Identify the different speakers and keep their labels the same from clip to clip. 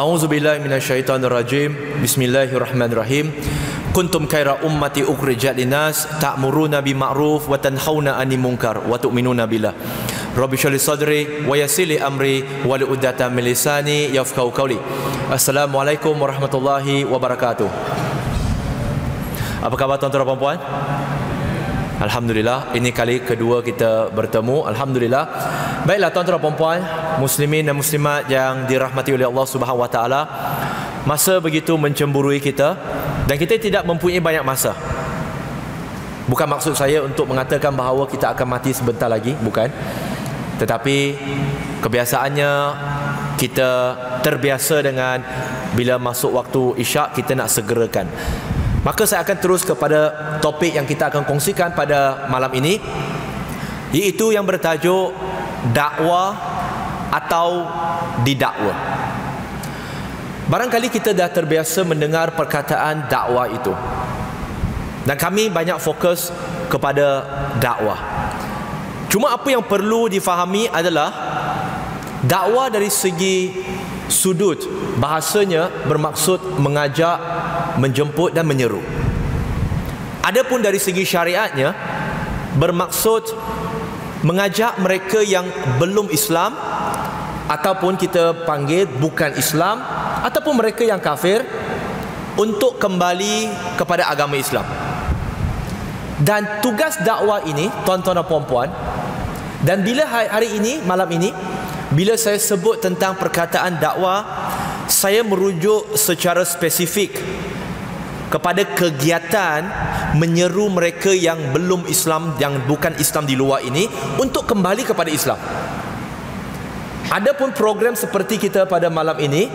Speaker 1: A'udzubillahi minasyaitonirrajim. Bismillahirrahmanirrahim. Kuntum khaira ummati ukhrijat linnas ta'muruna bil ma'ruf wa tanhauna 'anil munkar wa tu'minuna billah. Rabbi shrah li sadri wa yassir li amri wa hlul 'uqdatam min lisani yafqahu qawli. Assalamualaikum warahmatullahi wabarakatuh. Apa khabar tuan-tuan dan puan-puan? Alhamdulillah, ini kali kedua kita bertemu. Alhamdulillah. Baiklah tuan-tuan dan puan-puan, muslimin dan muslimat yang dirahmati oleh Allah Subhanahu wa taala. Masa begitu mencemburui kita dan kita tidak mempunyai banyak masa. Bukan maksud saya untuk mengatakan bahawa kita akan mati sebentar lagi, bukan. Tetapi kebiasaannya kita terbiasa dengan bila masuk waktu Isyak kita nak segerakan. Maka saya akan terus kepada topik yang kita akan kongsikan pada malam ini, iaitu yang bertajuk dakwah atau didakwa. Barangkali kita dah terbiasa mendengar perkataan dakwah itu, dan kami banyak fokus kepada dakwah. Cuma apa yang perlu difahami adalah dakwah dari segi sudut bahasanya bermaksud mengajak, menjemput dan menyeru. Adapun dari segi syariatnya bermaksud mengajak mereka yang belum Islam, ataupun kita panggil bukan Islam, ataupun mereka yang kafir, untuk kembali kepada agama Islam. Dan tugas dakwah ini tuan-tuan dan puan-puan, dan bila hari ini, malam ini, bila saya sebut tentang perkataan dakwah, saya merujuk secara spesifik kepada kegiatan menyeru mereka yang belum Islam, yang bukan Islam di luar ini, untuk kembali kepada Islam. Adapun program seperti kita pada malam ini,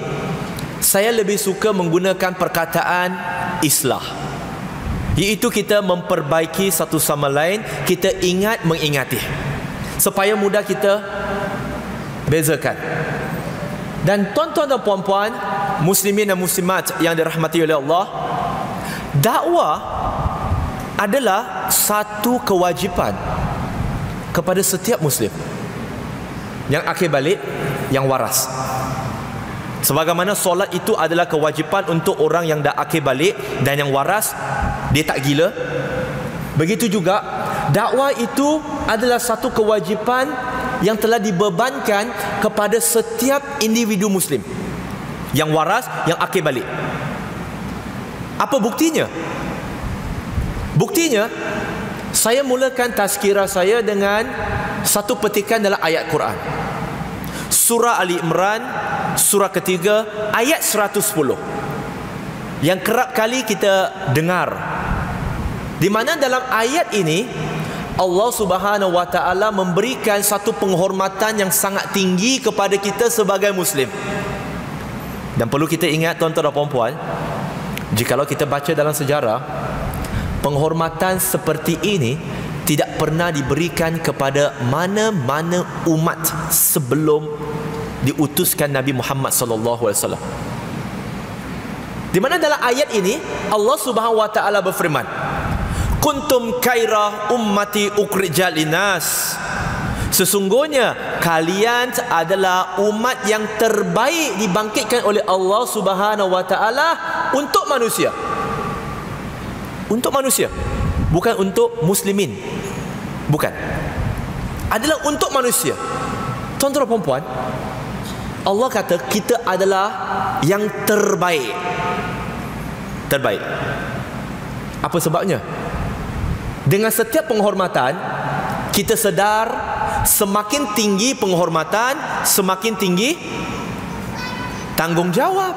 Speaker 1: saya lebih suka menggunakan perkataan islah, iaitu kita memperbaiki satu sama lain, kita ingat mengingati, supaya mudah kita bezakan. Dan tuan-tuan dan puan-puan, muslimin dan muslimat yang dirahmati oleh Allah, dakwah adalah satu kewajipan kepada setiap muslim yang akil balik, yang waras. Sebagaimana solat itu adalah kewajipan untuk orang yang dah akil balik dan yang waras, dia tak gila. Begitu juga dakwah itu adalah satu kewajipan yang telah dibebankan kepada setiap individu muslim yang waras, yang akil balik. Apa buktinya? Buktinya, saya mulakan tazkirah saya dengan satu petikan dalam ayat Quran. Surah Ali Imran, surah ketiga, ayat 110. Yang kerap kali kita dengar, di mana dalam ayat ini Allah Subhanahu wa taala memberikan satu penghormatan yang sangat tinggi kepada kita sebagai muslim. Dan perlu kita ingat tuan-tuan dan puan-puan, jikalau kita baca dalam sejarah, penghormatan seperti ini tidak pernah diberikan kepada mana-mana umat sebelum diutuskan Nabi Muhammad sallallahu alaihi wasallam. Di mana dalam ayat ini Allah Subhanahu wa taala berfirman, kuntum khaira ummati ukhrijat linnas. Sesungguhnya kalian adalah umat yang terbaik dibangkitkan oleh Allah Subhanahu wa taala untuk manusia. Untuk manusia, bukan untuk muslimin. Bukan. Adalah untuk manusia. Tuan-tuan dan puan-puan, Allah kata kita adalah yang terbaik. Terbaik. Apa sebabnya? Dengan setiap penghormatan, kita sedar semakin tinggi penghormatan, semakin tinggi tanggungjawab.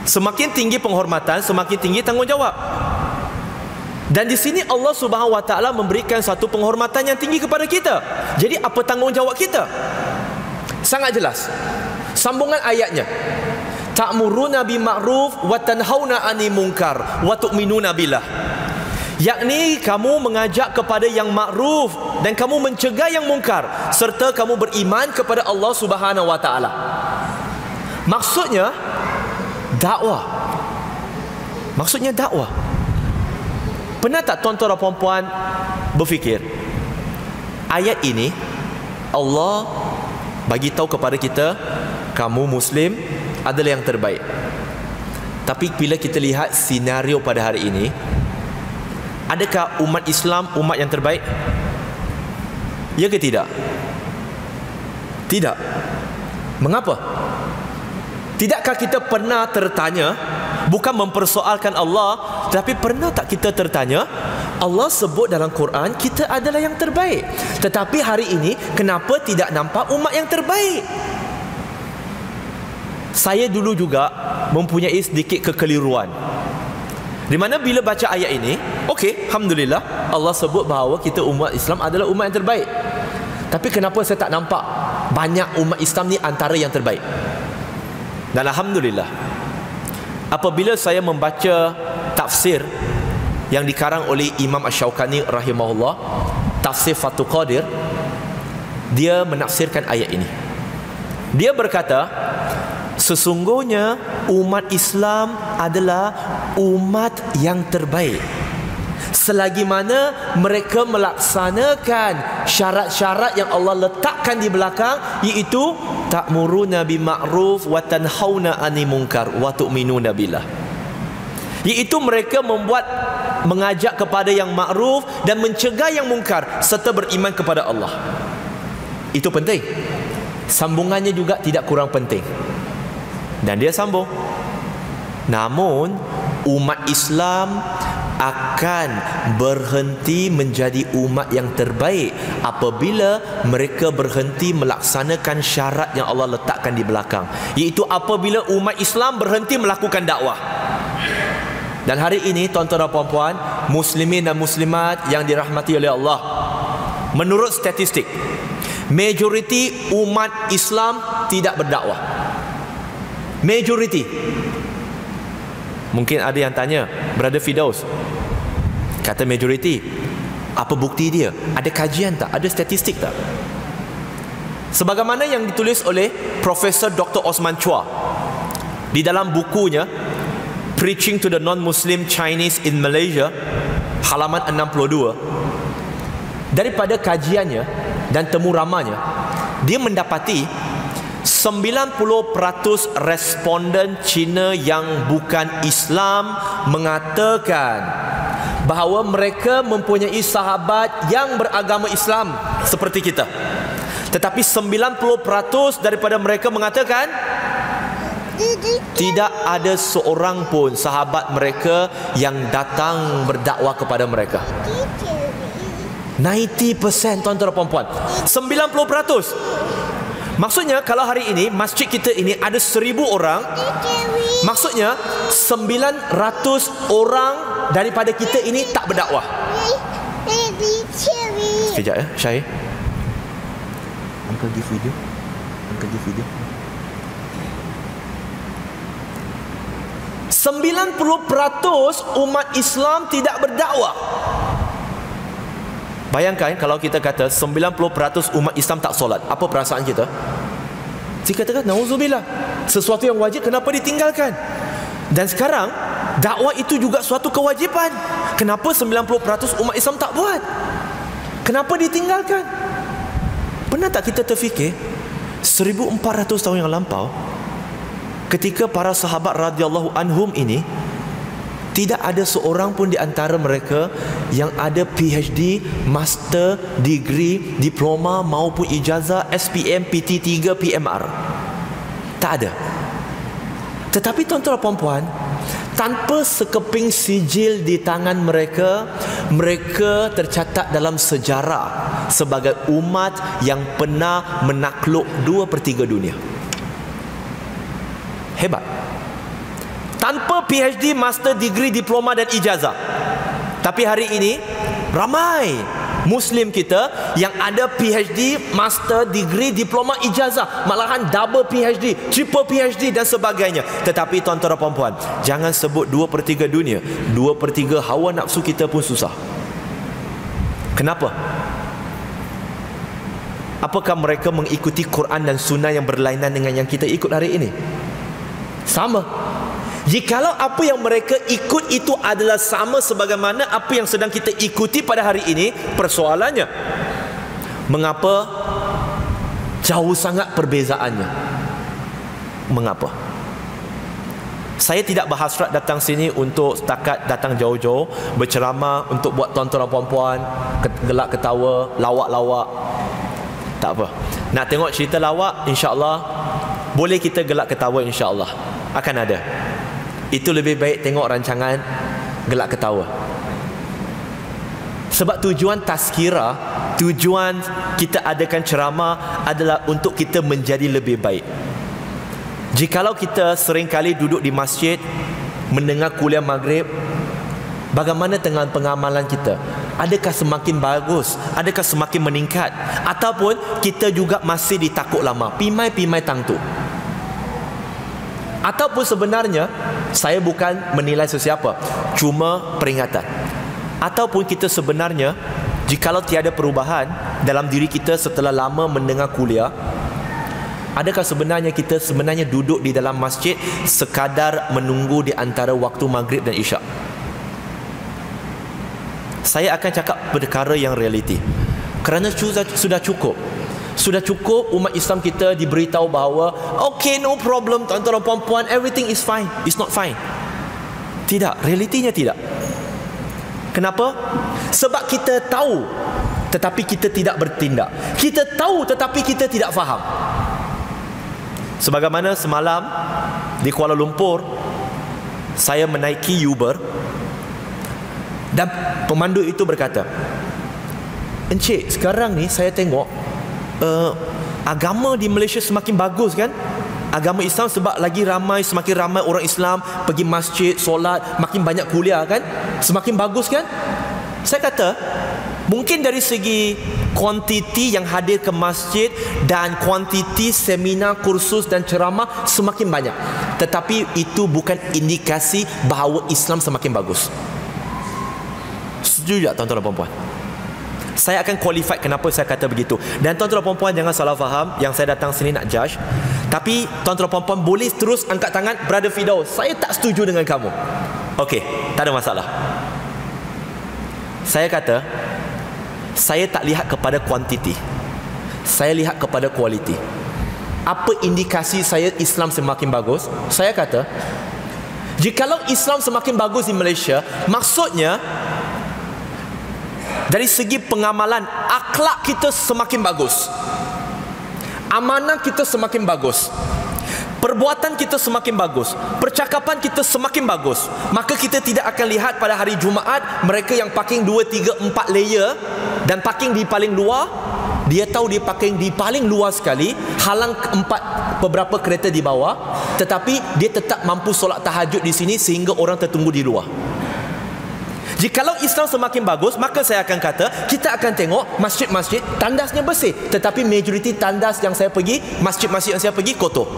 Speaker 1: Semakin tinggi penghormatan, semakin tinggi tanggungjawab. Dan di sini Allah Subhanahu wa taala memberikan satu penghormatan yang tinggi kepada kita. Jadi apa tanggungjawab kita? Sangat jelas. Sambungan ayatnya, ta'muruna bil ma'ruf wa tanhauna 'anil munkar wa tu'minuna billah. Yakni kamu mengajak kepada yang makruf dan kamu mencegah yang mungkar, serta kamu beriman kepada Allah Subhanahu wa taala. Maksudnya dakwah. Maksudnya dakwah. Pernah tak tuan-tuan dan puan-puan berfikir, ayat ini Allah bagi tahu kepada kita kamu Muslim adalah yang terbaik. Tapi bila kita lihat senario pada hari ini, adakah umat Islam umat yang terbaik? Ya ke tidak? Tidak. Mengapa? Tidakkah kita pernah tertanya, bukan mempersoalkan Allah, tapi pernah tak kita tertanya, Allah sebut dalam Quran kita adalah yang terbaik, tetapi hari ini kenapa tidak nampak umat yang terbaik? Saya dulu juga mempunyai sedikit kekeliruan, di mana bila baca ayat ini, okey, alhamdulillah Allah sebut bahawa kita umat Islam adalah umat yang terbaik. Tapi kenapa saya tak nampak banyak umat Islam ni antara yang terbaik? Dan alhamdulillah, apabila saya membaca tafsir yang dikarang oleh Imam Asy-Syaukani rahimahullah, tafsir Fathul Qadir, dia menafsirkan ayat ini. Dia berkata, sesungguhnya umat Islam adalah umat yang terbaik selagi mana mereka melaksanakan syarat-syarat yang Allah letakkan di belakang, iaitu ta'muruna bil ma'ruf wa tanhauna 'anil munkar wa tu'minuna billah, iaitu mereka mengajak kepada yang makruf dan mencegah yang mungkar serta beriman kepada Allah. Itu penting. Sambungannya juga tidak kurang penting. Dan dia sambung, namun umat Islam akan berhenti menjadi umat yang terbaik apabila mereka berhenti melaksanakan syarat yang Allah letakkan di belakang, iaitu apabila umat Islam berhenti melakukan dakwah. Dan hari ini tuan-tuan dan puan-puan, muslimin dan muslimat yang dirahmati oleh Allah, menurut statistik, majoriti umat Islam tidak berdakwah. Majoriti. Mungkin ada yang tanya, Brother Firdaus, kata majoriti, apa bukti dia? Ada kajian tak? Ada statistik tak? Sebagaimana yang ditulis oleh Profesor Dr. Osman Chua di dalam bukunya Preaching to the Non-Muslim Chinese in Malaysia, halaman 62, daripada kajiannya dan temu ramanya, dia mendapati 90% responden Cina yang bukan Islam mengatakan bahawa mereka mempunyai sahabat yang beragama Islam seperti kita. Tetapi 90% daripada mereka mengatakan tidak ada seorang pun sahabat mereka yang datang berdakwah kepada mereka. 90%, tuan-tuan dan puan-puan. 90%. Maksudnya kalau hari ini masjid kita ini ada 1000 orang, maksudnya 900 orang daripada kita ini tak berdakwah. Sekejap ya, Syahir. Uncle give video. 90% umat Islam tidak berdakwah. Bayangkan kalau kita kata 90% umat Islam tak solat, apa perasaan kita? Kita katakan, nauzubillah, sesuatu yang wajib kenapa ditinggalkan? Dan sekarang dakwah itu juga suatu kewajipan. Kenapa 90% umat Islam tak buat? Kenapa ditinggalkan? Pernah tak kita terfikir 1400 tahun yang lampau, ketika para sahabat radhiyallahu anhum ini, tidak ada seorang pun di antara mereka yang ada PhD, master, degree, diploma maupun ijazah SPM, PT3, PMR. Tak ada. Tetapi tuan-tuan dan puan-puan, tanpa sekeping sijil di tangan mereka, mereka tercatat dalam sejarah sebagai umat yang pernah menakluk 2/3 dunia. Hebat. Tanpa PhD, master, degree, diploma dan ijazah. Tapi hari ini ramai Muslim kita yang ada PhD, master, degree, diploma, ijazah, malahan double PhD, triple PhD dan sebagainya. Tetapi tuan-tuan dan puan-puan, jangan sebut 2/3 dunia, 2/3 hawa nafsu kita pun susah. Kenapa? Apakah mereka mengikuti Quran dan Sunnah yang berlainan dengan yang kita ikut hari ini? Sama. Jikalau apa yang mereka ikut itu adalah sama sebagaimana apa yang sedang kita ikuti pada hari ini, persoalannya, mengapa jauh sangat perbezaannya? Mengapa? Saya tidak berhasrat datang sini untuk setakat datang jauh-jauh berceramah untuk buat tuan-tuan dan puan-puan gelak ketawa, lawak-lawak. Tak apa. Nak tengok cerita lawak, insya-Allah boleh kita gelak ketawa, insya-Allah akan ada. Itu lebih baik tengok rancangan gelak ketawa. Sebab tujuan tazkirah, tujuan kita adakan ceramah adalah untuk kita menjadi lebih baik. Jikalau kita seringkali duduk di masjid mendengar kuliah maghrib, bagaimana dengan pengamalan kita? Adakah semakin bagus? Adakah semakin meningkat? Ataupun kita juga masih ditakut lama, pimai-pimai tangtu? Ataupun sebenarnya saya bukan menilai sesiapa, cuma peringatan. Ataupun kita sebenarnya, jikalau tiada perubahan dalam diri kita setelah lama mendengar kuliah, adakah sebenarnya kita sebenarnya duduk di dalam masjid sekadar menunggu di antara waktu maghrib dan isyak? Saya akan cakap perkara yang realiti. Kerana sudah cukup. Sudah cukup umat Islam kita diberitahu bahawa okay, no problem tuan-tuan dan puan-puan, everything is fine. It's not fine. Tidak, realitinya tidak. Kenapa? Sebab kita tahu tetapi kita tidak bertindak. Kita tahu tetapi kita tidak faham. Sebagaimana semalam di Kuala Lumpur, saya menaiki Uber dan pemandu itu berkata, "Encik, sekarang ni saya tengok agama di Malaysia semakin bagus kan? Agama Islam sebab lagi ramai, semakin ramai orang Islam pergi masjid, solat, makin banyak kuliah kan? Semakin bagus kan?" Saya kata, mungkin dari segi kuantiti yang hadir ke masjid dan kuantiti seminar, kursus dan ceramah semakin banyak, tetapi itu bukan indikasi bahawa Islam semakin bagus. Setuju tak tuan-tuan dan puan-puan? Saya akan qualify kenapa saya kata begitu. Dan tuan-tuan dan puan-puan jangan salah faham yang saya datang sini nak judge. Tapi tuan-tuan dan puan-puan boleh terus angkat tangan, Brother Firdaus, saya tak setuju dengan kamu. Okey, tak ada masalah. Saya kata, saya tak lihat kepada kuantiti, saya lihat kepada kualiti. Apa indikasi saya Islam semakin bagus? Saya kata, jikalau Islam semakin bagus di Malaysia, maksudnya dari segi pengamalan, akhlak kita semakin bagus, amanah kita semakin bagus, perbuatan kita semakin bagus, percakapan kita semakin bagus. Maka kita tidak akan lihat pada hari Jumaat mereka yang parking 2, 3, 4 layer dan parking di paling luar, dia tahu dia parking di paling luar sekali, halang 4 beberapa kereta di bawah, tetapi dia tetap mampu solat tahajud di sini sehingga orang tertunggu di luar. Jikalau Islam semakin bagus, maka saya akan kata kita akan tengok masjid-masjid tandasnya bersih, tetapi majoriti tandas yang saya pergi, masjid-masjid yang saya pergi kotor.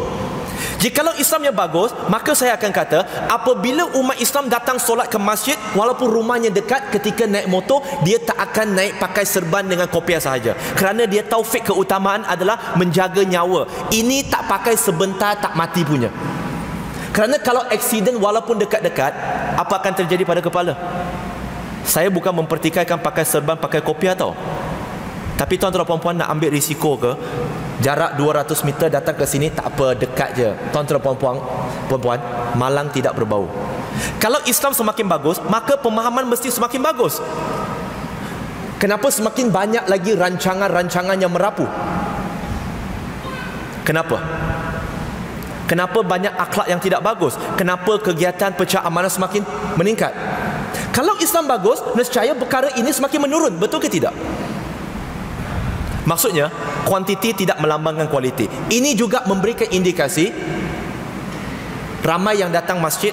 Speaker 1: Jikalau Islamnya bagus, maka saya akan kata apabila umat Islam datang solat ke masjid, walaupun rumahnya dekat, ketika naik motor dia tak akan naik pakai serban dengan kopiah sahaja, kerana dia tahu fik keutamaan adalah menjaga nyawa. Ini tak pakai sebentar tak mati punya. Kerana kalau aksiden walaupun dekat-dekat, apa akan terjadi pada kepala? Saya bukan mempertikaikan pakai serban, pakai kopiah tau. Tapi tuan-tuan dan puan-puan nak ambil risiko ke? Jarak 200 meter datang ke sini, tak apa, dekat je. Tuan-tuan dan puan-puan, malang tidak berbau. Kalau Islam semakin bagus, maka pemahaman mesti semakin bagus. Kenapa semakin banyak lagi rancangan-rancangan yang merapu? Kenapa? Kenapa banyak akhlak yang tidak bagus? Kenapa kegiatan pecah amanah semakin meningkat? Kalau Islam bagus, nescaya perkara ini semakin menurun. Betul ke tidak? Maksudnya, kuantiti tidak melambangkan kualiti. Ini juga memberikan indikasi ramai yang datang masjid,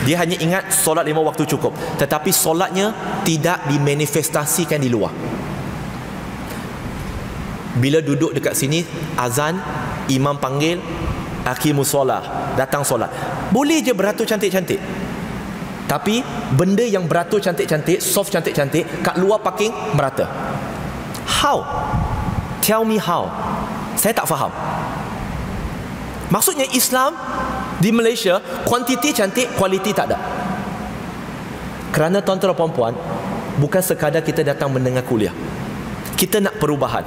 Speaker 1: dia hanya ingat solat 5 waktu cukup, tetapi solatnya tidak dimanifestasikan di luar. Bila duduk dekat sini, azan, imam panggil, aqimus solah, datang solat. Boleh je beratur cantik-cantik, tapi benda yang beratur cantik-cantik, soft cantik-cantik, kat luar parking merata. How? Tell me how. Saya tak faham. Maksudnya Islam di Malaysia, kuantiti cantik, kualiti tak ada. Kerana tuan-tuan dan puan-puan, bukan sekadar kita datang mendengar kuliah, kita nak perubahan.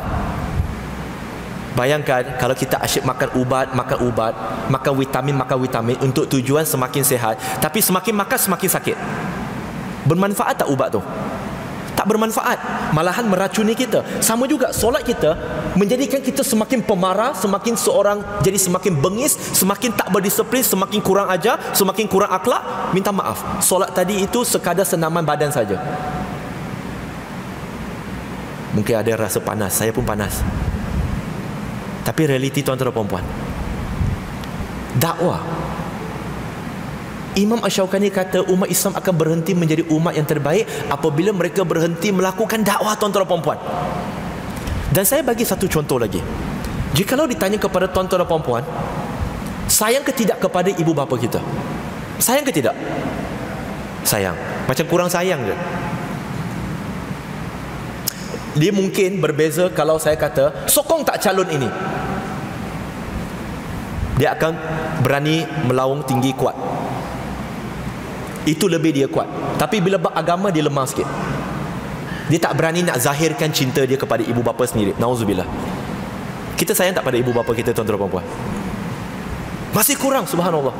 Speaker 1: Bayangkan kalau kita asyik makan ubat, makan vitamin untuk tujuan semakin sehat, tapi semakin makan semakin sakit. Bermanfaat tak ubat tu? Tak bermanfaat, malahan meracuni kita. Sama juga solat kita menjadikan kita semakin pemarah, semakin seorang jadi semakin bengis, semakin tak berdisiplin, semakin kurang ajar, semakin kurang akhlak. Minta maaf, solat tadi itu sekadar senaman badan saja. Mungkin ada yang rasa panas, saya pun panas. Tapi realiti tuan-tuan dan puan-puan, dakwah, Imam Asy-Syaukani kata umat Islam akan berhenti menjadi umat yang terbaik apabila mereka berhenti melakukan dakwah, tuan-tuan dan puan-puan. Dan saya bagi satu contoh lagi. Jikalau ditanya kepada tuan-tuan dan puan-puan, sayang ke tidak kepada ibu bapa kita? Sayang ke tidak? Sayang. Macam kurang sayang je. Dia mungkin berbeza kalau saya kata sokong tak calon ini. Dia akan berani melaung tinggi kuat. Itu lebih dia kuat. Tapi bila agama dia lemah sikit. Dia tak berani nak zahirkan cinta dia kepada ibu bapa sendiri. Nauzubillah. Kita sayang tak pada ibu bapa kita, tuan-tuan dan puan-puan? Masih kurang, subhanallah.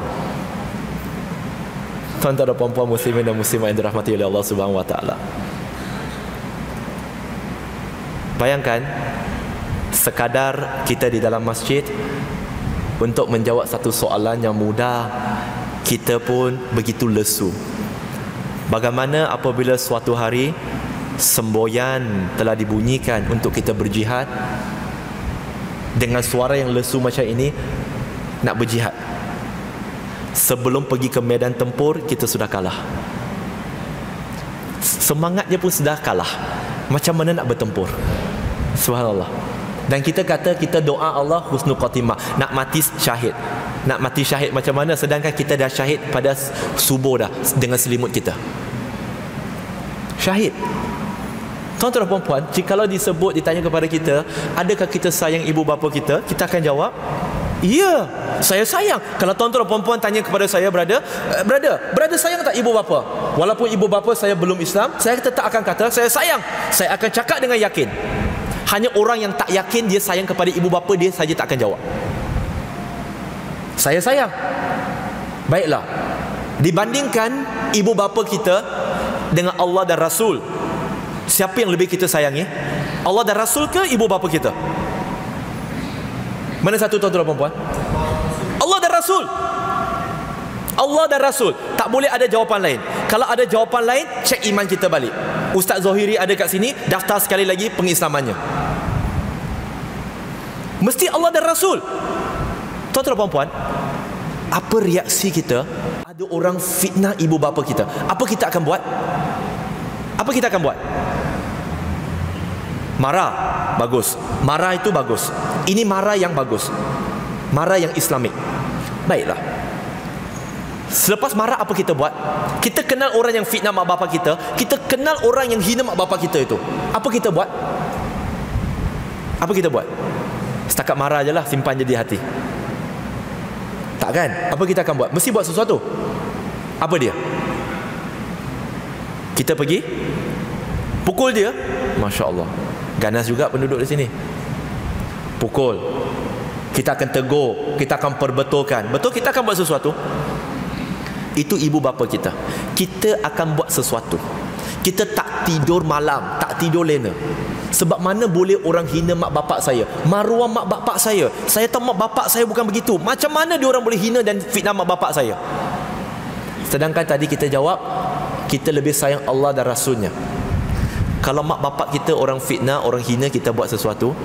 Speaker 1: Tuan-tuan dan puan-puan muslimin dan muslimat yang dirahmati oleh Allah Subhanahu wa taala. Bayangkan sekadar kita di dalam masjid untuk menjawab satu soalan yang mudah, kita pun begitu lesu. Bagaimana apabila suatu hari semboyan telah dibunyikan untuk kita berjihad, dengan suara yang lesu macam ini nak berjihad. Sebelum pergi ke medan tempur kita sudah kalah. Semangatnya pun sudah kalah. Macam mana nak bertempur? Subhanallah. Dan kita kata kita doa Allah husnul khatimah, nak mati syahid. Nak mati syahid macam mana sedangkan kita dah syahid pada subuh dah dengan selimut kita. Syahid. Tuan-tuan dan puan-puan, jikalau disebut, ditanya kepada kita, adakah kita sayang ibu bapa kita? Kita akan jawab, ya, saya sayang. Kalau tuan-tuan dan puan-puan tanya kepada saya, brother sayang tak ibu bapa? Walaupun ibu bapa saya belum Islam, saya tetap akan kata saya sayang. Saya akan cakap dengan yakin. Hanya orang yang tak yakin dia sayang kepada ibu bapa, dia saja tak akan jawab. Saya sayang. Baiklah, dibandingkan ibu bapa kita dengan Allah dan Rasul, siapa yang lebih kita sayangi? Allah dan Rasul ke ibu bapa kita? Mana satu, tuan-tuan dan puan-puan? Allah dan Rasul. Allah dan Rasul. Tak boleh ada jawapan lain. Kalau ada jawapan lain, cek iman kita balik. Ustaz Zohiri ada kat sini, daftar sekali lagi pengislamannya. Mesti Allah dan Rasul. Tuan-tuan dan puan-puan, apa reaksi kita ada orang fitnah ibu bapa kita? Apa kita akan buat? Apa kita akan buat? Marah, bagus. Marah itu bagus. Ini marah yang bagus. Marah yang Islamik. Baiklah. Selepas marah apa kita buat? Kita kenal orang yang fitnah mak bapak kita. Kita kenal orang yang hina mak bapak kita itu. Apa kita buat? Apa kita buat? Setakat marah je lah, simpan je di hati. Tak kan? Apa kita akan buat? Mesti buat sesuatu. Apa dia? Kita pergi pukul dia. Masya Allah, ganas juga penduduk di sini. Pukul. Kita akan tegur, kita akan perbetulkan. Betul, kita akan buat sesuatu. Itu ibu bapa kita. Kita akan buat sesuatu. Kita tak tidur malam, tak tidur lena. Sebab mana boleh orang hina mak bapak saya, maruah mak bapak saya. Saya tahu mak bapak saya bukan begitu. Macam mana dia orang boleh hina dan fitnah mak bapak saya? Sedangkan tadi kita jawab, kita lebih sayang Allah dan Rasulnya. Kalau mak bapak kita orang fitnah, orang hina, kita buat sesuatu.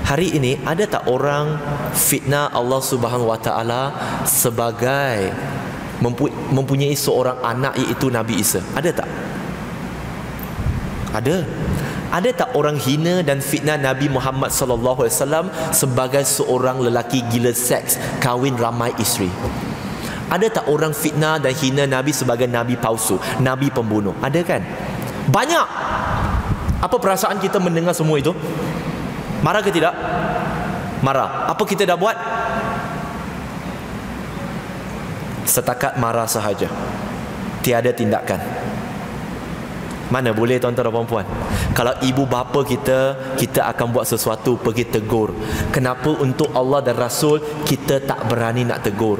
Speaker 1: Hari ini ada tak orang fitnah Allah Subhanahu Wa Taala sebagai mempunyai seorang anak, iaitu Nabi Isa? Ada tak? Ada. Ada tak orang hina dan fitnah Nabi Muhammad sallallahu alaihi wasallam sebagai seorang lelaki gila seks, kahwin ramai isteri? Ada tak orang fitnah dan hina Nabi sebagai Nabi palsu, Nabi pembunuh? Ada kan? Banyak. Apa perasaan kita mendengar semua itu? Marah ke tidak? Marah. Apa kita dah buat? Setakat marah sahaja. Tiada tindakan. Mana boleh tuan-tuan dan puan-puan. Kalau ibu bapa kita, kita akan buat sesuatu, pergi tegur. Kenapa untuk Allah dan Rasul kita tak berani nak tegur?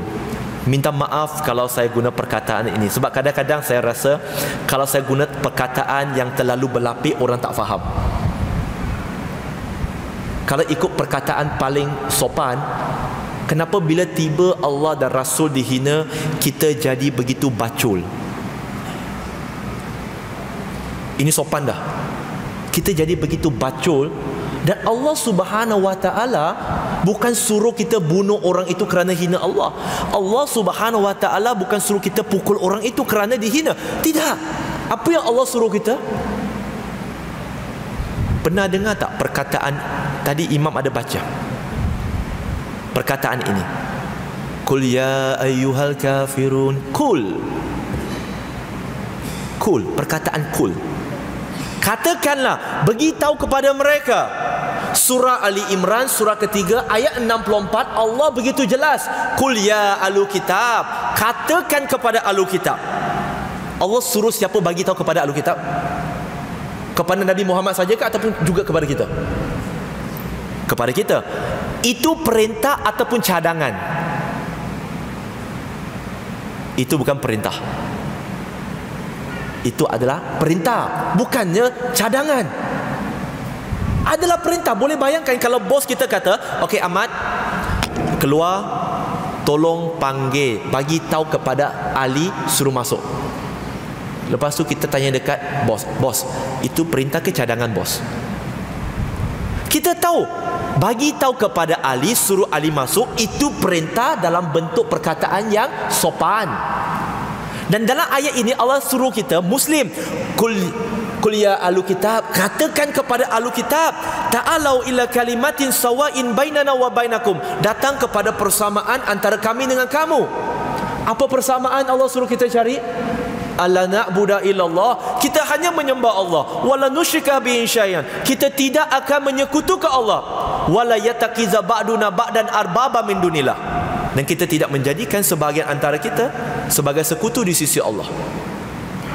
Speaker 1: Minta maaf kalau saya guna perkataan ini, sebab kadang-kadang saya rasa kalau saya guna perkataan yang terlalu berlapis, orang tak faham. Kalau ikut perkataan paling sopan, kenapa bila tiba Allah dan Rasul dihina, kita jadi begitu bacul? Ini sopan dah. Kita jadi begitu bacul. Dan Allah Subhanahu Wa Ta'ala bukan suruh kita bunuh orang itu kerana hina Allah. Allah Subhanahu Wa Ta'ala bukan suruh kita pukul orang itu kerana dihina. Tidak. Apa yang Allah suruh kita? Pernah dengar tak perkataan tadi Imam ada baca perkataan ini? Qul ya ayyuhal kafirun. Qul. Qul, perkataan qul. Katakanlah, beritahu kepada mereka. Surah Ali Imran, surah ketiga, ayat 64, Allah begitu jelas. Qul ya ahlu kitab. Katakan kepada ahlu kitab. Allah suruh siapa bagi tahu kepada ahlu kitab? Kepada Nabi Muhammad saja ke ataupun juga kepada kita? Kepada kita. Itu perintah ataupun cadangan? Itu bukan perintah. Itu adalah perintah, bukannya cadangan. Adalah perintah. Boleh bayangkan kalau bos kita kata, okey Ahmad, keluar, tolong panggil, bagi tahu kepada Ali suruh masuk. Lepas tu kita tanya dekat bos, bos, itu perintah ke cadangan bos? Kita tahu, bagi tahu kepada Ali suruh Ali masuk, itu perintah dalam bentuk perkataan yang sopan. Dan dalam ayat ini Allah suruh kita Muslim, Qul ya ahlu kitab, katakan kepada ahlu kitab, ta'alau ila kalimatin sawa'in bainana wa bainakum, datang kepada persamaan antara kami dengan kamu. Apa persamaan Allah suruh kita cari? Alla na'budu illallah, kita hanya menyembah Allah, wala nusyrika bihi syai'an, kita tidak akan menyekutukan Allah, wala yatakiza ba'duna ba'dan arbaba min dunillah, dan kita tidak menjadikan sebahagian antara kita sebagai sekutu di sisi Allah.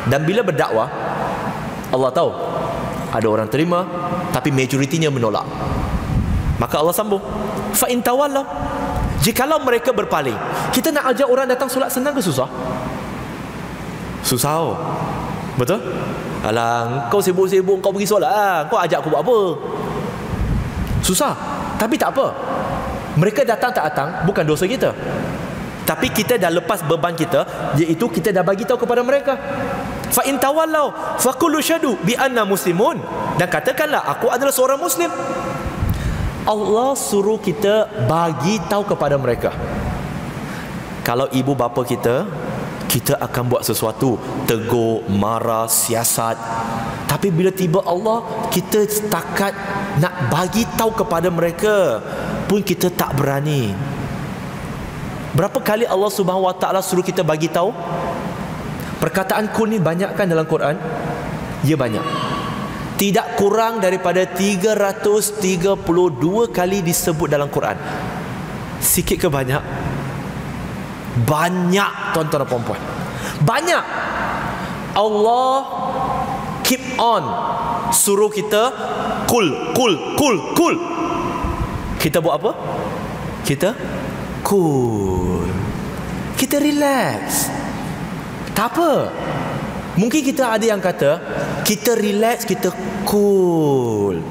Speaker 1: Dan bila berdakwah, Allah tahu ada orang terima, tapi majoritinya menolak. Maka Allah sambung, fa in tawallaw, jikalau mereka berpaling. Kita nak ajak orang datang solat senang ke susah? Susah oh. Betul? Alah, kau sibuk-sibuk kau pergi solat lah, kau ajak aku buat apa? Susah. Tapi tak apa, mereka datang tak datang bukan dosa kita, tapi kita dah lepas beban kita, iaitu kita dah bagi tahu kepada mereka. Fa in tawallaw faqulu syadu bi anna muslimun, dan katakanlah aku adalah seorang muslim. Allah suruh kita bagi tahu kepada mereka. Kalau ibu bapa kita, kita akan buat sesuatu, tegur, marah, siasat. Tapi bila tiba Allah, kita setakat nak bagi tahu kepada mereka pun kita tak berani. Berapa kali Allah Subhanahu Wa Ta'ala suruh kita bagi tahu? Perkataan kul ni banyak kan dalam Quran? Ya, banyak. Tidak kurang daripada 332 kali disebut dalam Quran. Sikit ke banyak? Banyak, tuan-tuan dan puan-puan. Banyak. Allah keep on suruh kita kul. Kita buat apa? Kita cool. Kita relax. Tak apa. Mungkin kita ada yang kata kita relax, kita cool.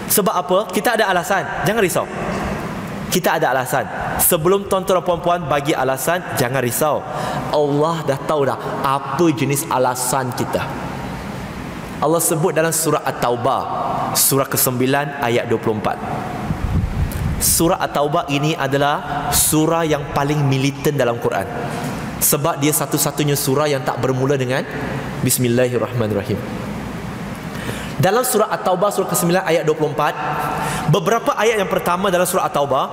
Speaker 1: Sebab apa? Kita ada alasan. Jangan risau. Kita ada alasan. Sebelum tuan-tuan dan puan-puan bagi alasan, jangan risau. Allah dah tahu dah apa jenis alasan kita. Allah sebut dalam surah At-Taubah, surah ke-9 ayat 24. Surah At-Taubah ini adalah surah yang paling militan dalam Quran, sebab dia satu-satunya surah yang tak bermula dengan Bismillahirrahmanirrahim. Dalam surah At-Taubah surah ke-9 ayat 24, beberapa ayat yang pertama dalam surah At-Taubah,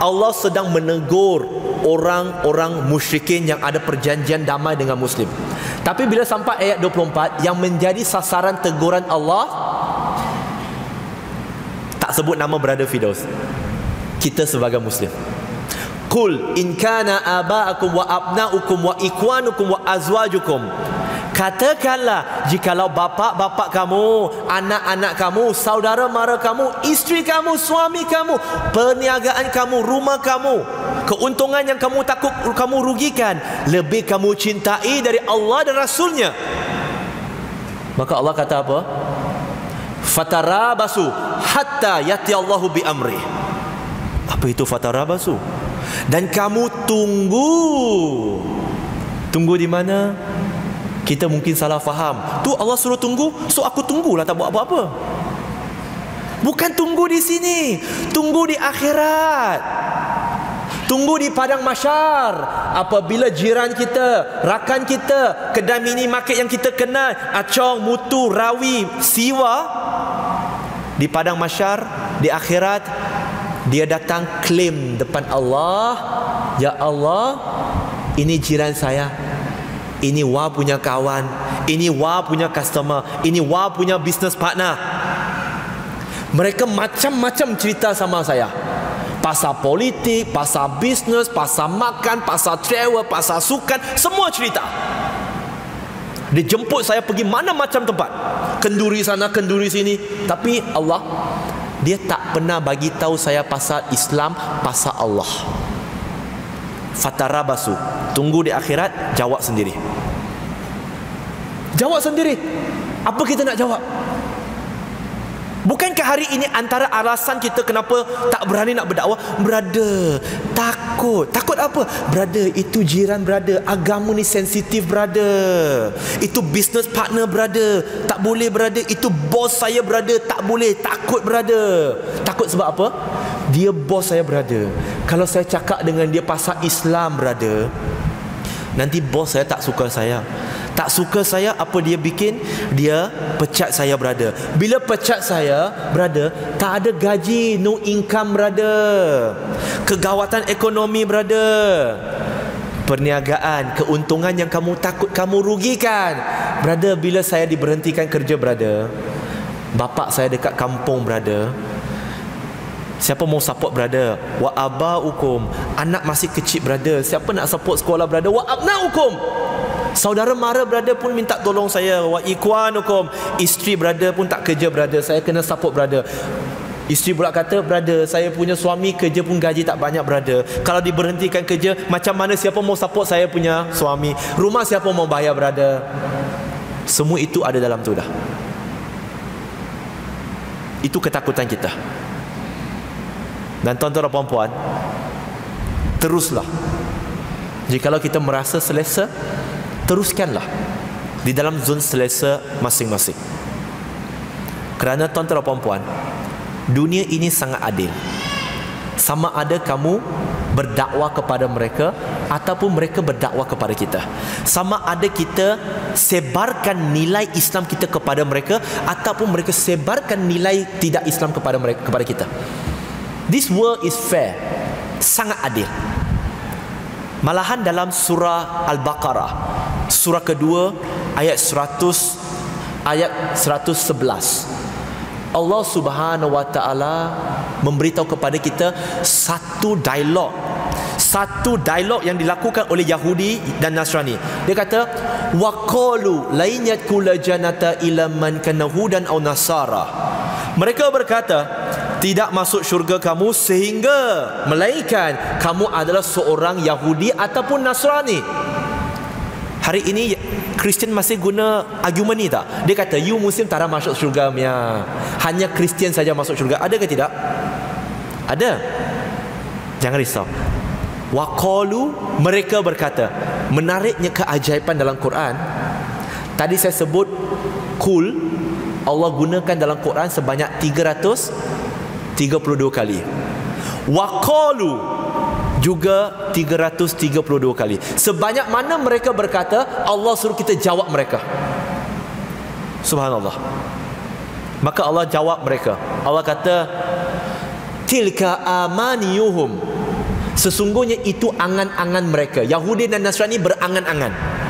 Speaker 1: Allah sedang menegur orang-orang musyrikin yang ada perjanjian damai dengan Muslim. Tapi bila sampai ayat 24, yang menjadi sasaran teguran Allah, tak sebut nama Brother Firdaus, kita sebagai Muslim. Qul in kana aba'akum wa abna'ukum wa ikwanukum wa azwajukum, Katakanlah, jikalau bapa-bapa kamu, anak-anak kamu, saudara mara kamu, isteri kamu, suami kamu, perniagaan kamu, rumah kamu, keuntungan yang kamu takut kamu rugikan, lebih kamu cintai dari Allah dan Rasulnya. Maka Allah kata apa? Fatarabasu hatta yati Allahu bi amri. Apa itu fatarabasu? Dan kamu tunggu di mana? Kita mungkin salah faham. Tu Allah suruh tunggu, so aku tunggulah, tak buat apa-apa. Bukan tunggu di sini, tunggu di akhirat. Tunggu di padang mahsyar. Apabila jiran kita, rakan kita, kedai minimarket yang kita kenal, acong, mutu, rawi, siwa, di padang mahsyar, di akhirat, dia datang klaim depan Allah, ya Allah, ini jiran saya, ini Wah punya kawan, ini Wah punya customer, ini Wah punya business partner. Mereka macam-macam cerita sama saya. Pasal politik, pasal bisnes, pasal makan, pasal travel, pasal sukan, semua cerita. Dia jemput saya pergi mana macam tempat, kenduri sana, kenduri sini. Tapi Allah, dia tak pernah bagi tahu saya pasal Islam, pasal Allah. Fatarabasu, tunggu di akhirat, jawab sendiri. Jawab sendiri. Apa kita nak jawab? Bukankah hari ini antara alasan kita kenapa tak berani nak berdakwah? Brother, takut. Takut apa? Brother, itu jiran brother. Agama ni sensitif brother. Itu business partner brother. Tak boleh brother. Itu bos saya brother. Tak boleh. Takut brother. Takut sebab apa? Dia bos saya brother. Kalau saya cakap dengan dia pasal Islam brother, nanti bos saya tak suka saya. Tak suka saya, apa dia bikin? Dia pecat saya brother. Bila pecat saya brother, tak ada gaji, no income brother. Kegawatan ekonomi brother. Perniagaan, keuntungan yang kamu takut kamu rugikan. Brother, bila saya diberhentikan kerja brother, bapak saya dekat kampung brother, siapa mau support brother? Wa abaukum, anak masih kecil brother. Siapa nak support sekolah brother? Wa abnaukum, saudara mara brother pun minta tolong saya. Wa ikwanukum, isteri brother pun tak kerja brother, saya kena support brother. Isteri pula kata, brother, saya punya suami kerja pun gaji tak banyak brother. Kalau diberhentikan kerja, macam mana siapa mau support saya punya suami? Rumah siapa mau bayar brother? Semua itu ada dalam tu dah. Itu ketakutan kita. Dan tuan-tuan dan puan-puan, teruslah. Jikalau kita merasa selesa, teruskanlah di dalam zon selesa masing-masing. Kerana tuan-tuan dan puan-puan, dunia ini sangat adil. Sama ada kamu berdakwah kepada mereka ataupun mereka berdakwah kepada kita. Sama ada kita sebarkan nilai Islam kita kepada mereka ataupun mereka sebarkan nilai tidak Islam kepada mereka, kepada kita. This world is fair. Sangat adil. Malahan dalam surah Al-Baqarah, surah kedua, ayat 111, Allah Subhanahu wa taala memberitahu kepada kita satu dialog yang dilakukan oleh Yahudi dan Nasrani. Dia kata, waqalu la yakul jannata ila man kana hudan aw nasara. Mereka berkata, tidak masuk syurga kamu sehingga melainkan kamu adalah seorang Yahudi ataupun Nasrani. Hari ini Kristian masih guna argument ni tak? Dia kata, you Muslim tak ada masuk syurga ya. Hanya Kristian saja masuk syurga. Ada ke tidak? Ada. Jangan risau. Waqalu, mereka berkata. Menariknya keajaiban dalam Quran, tadi saya sebut kul, Allah gunakan dalam Quran sebanyak 332 kali. Waqalu juga 332 kali. Sebanyak mana mereka berkata, Allah suruh kita jawab mereka. Subhanallah. Maka Allah jawab mereka. Allah kata, tilka amaniyuhum, sesungguhnya itu angan-angan mereka. Yahudi dan Nasrani berangan-angan.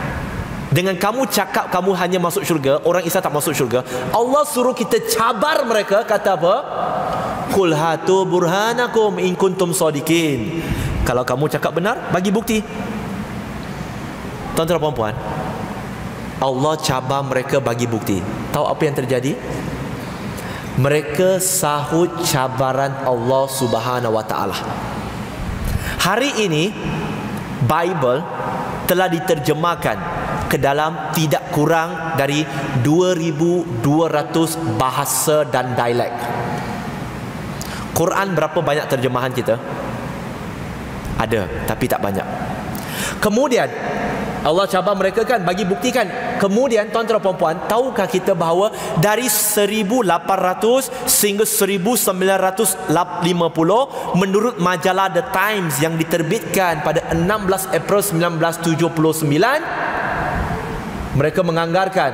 Speaker 1: Dengan kamu cakap kamu hanya masuk syurga, orang Islam tak masuk syurga, Allah suruh kita cabar mereka. Kata apa? Qul hatu burhanakum in kuntum shadiqin. Kalau kamu cakap benar, bagi bukti. Tuan-tuan dan puan-puan, Allah cabar mereka bagi bukti. Tahu apa yang terjadi? Mereka sahut cabaran Allah Subhanahu wa taala. Hari ini Bible telah diterjemahkan ke dalam tidak kurang dari 2,200 bahasa dan dialek. Quran berapa banyak terjemahan kita? Ada, tapi tak banyak. Kemudian Allah cabar mereka kan, bagi buktikan. Kemudian tuan-tuan dan puan-puan, tahukah kita bahawa dari 1800 sehingga 1950 menurut majalah The Times yang diterbitkan pada 16 April 1979, mereka menganggarkan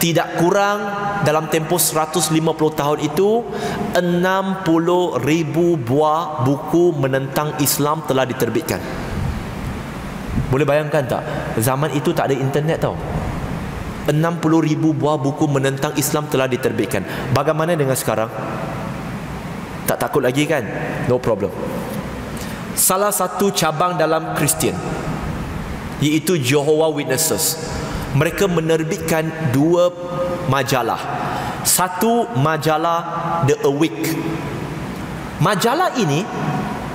Speaker 1: tidak kurang dalam tempoh 150 tahun itu 60,000 buah buku menentang Islam telah diterbitkan. Boleh bayangkan tak? Zaman itu tak ada internet tau. 60,000 buah buku menentang Islam telah diterbitkan. Bagaimana dengan sekarang? Tak takut lagi kan? No problem. Salah satu cabang dalam Kristian, iaitu Jehovah Witnesses, mereka menerbitkan 2 majalah. Satu majalah The Awake. Majalah ini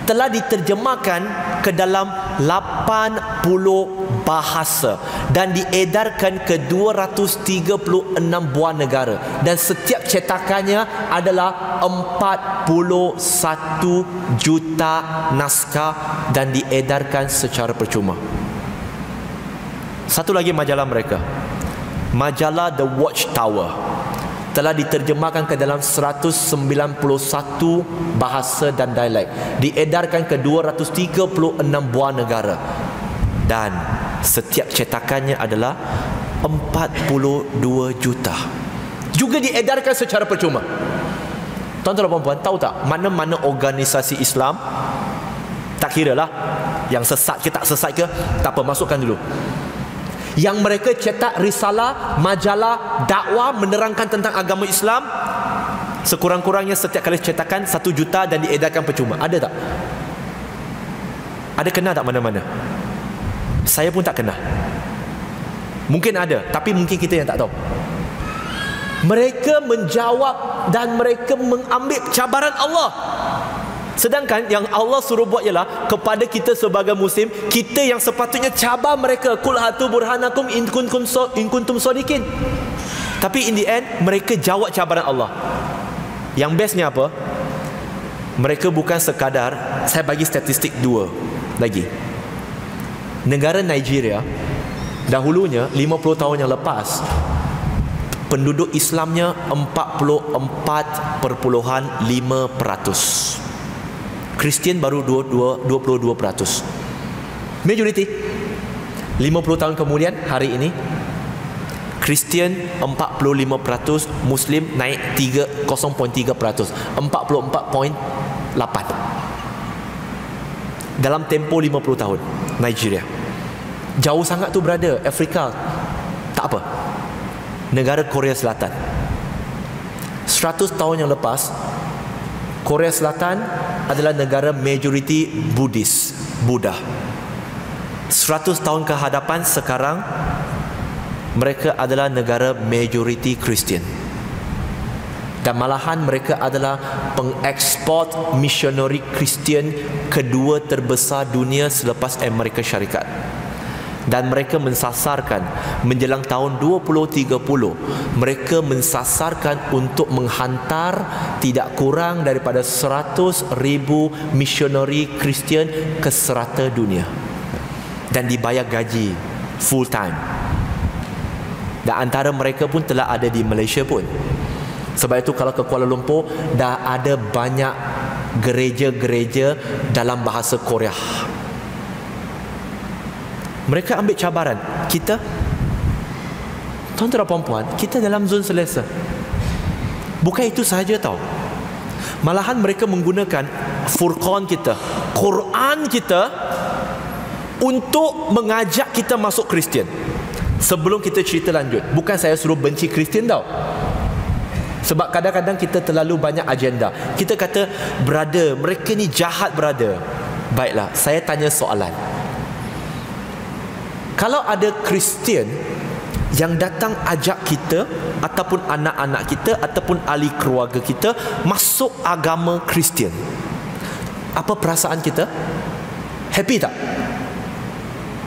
Speaker 1: telah diterjemahkan ke dalam 80 bahasa dan diedarkan ke 236 buah negara, dan setiap cetakannya adalah 41 juta naskah dan diedarkan secara percuma. Satu lagi majalah mereka, majalah The Watchtower, telah diterjemahkan ke dalam 191 bahasa dan dialek, diedarkan ke 236 buah negara, dan setiap cetakannya adalah 42 juta. Juga diedarkan secara percuma. Tuan-tuan dan puan-puan, tahu tak mana-mana organisasi Islam, tak kira lah yang sesat ke tak sesat ke, tak apa, masukkan dulu, yang mereka cetak risalah, majalah, dakwah menerangkan tentang agama Islam, sekurang-kurangnya setiap kali cetakan 1 juta dan diedarkan percuma. Ada tak? Ada kena tak mana-mana? Saya pun tak kena. Mungkin ada, tapi mungkin kita yang tak tahu. Mereka menjawab dan mereka mengambil cabaran Allah. Sedangkan yang Allah suruh buat ialah kepada kita sebagai muslim, kita yang sepatutnya cabar mereka. Qul hatu burhanakum in kuntum shadiqin. Tapi in the end mereka jawab cabaran Allah. Yang bestnya apa? Mereka bukan sekadar, saya bagi statistik 2 lagi. Negara Nigeria dahulunya 50 tahun yang lepas, penduduk Islamnya 44.5%. Kristian baru 22%. Majority. 50 tahun kemudian, hari ini Kristian 45%, Muslim naik 0.3%, 44.8 dalam tempoh 50 tahun. Nigeria jauh sangat tu brother. Afrika tak apa. Negara Korea Selatan 100 tahun yang lepas, Korea Selatan adalah negara majoriti Buddhis, Buddha. 100 tahun ke hadapan sekarang, mereka adalah negara majoriti Kristian. Dan malahan mereka adalah pengeksport misionari Kristian kedua terbesar dunia selepas Amerika Syarikat. Dan mereka mensasarkan menjelang tahun 2030, mereka mensasarkan untuk menghantar tidak kurang daripada 100,000 misionari Kristian ke serata dunia, dan dibayar gaji full time. Dan antara mereka pun telah ada di Malaysia pun. Sebab itu kalau ke Kuala Lumpur, dah ada banyak gereja-gereja dalam bahasa Korea. Mereka ambil cabaran. Kita, tuan-tuan dan puan-puan, kita dalam zon selesa. Bukan itu sahaja tau. Malahan mereka menggunakan Furqan kita, Quran kita, untuk mengajak kita masuk Kristian. Sebelum kita cerita lanjut, bukan saya suruh benci Kristian tau. Sebab kadang-kadang kita terlalu banyak agenda. Kita kata, brother, mereka ni jahat brother. Baiklah, saya tanya soalan. Kalau ada Kristian yang datang ajak kita ataupun anak-anak kita ataupun ahli keluarga kita masuk agama Kristian, apa perasaan kita? Happy tak?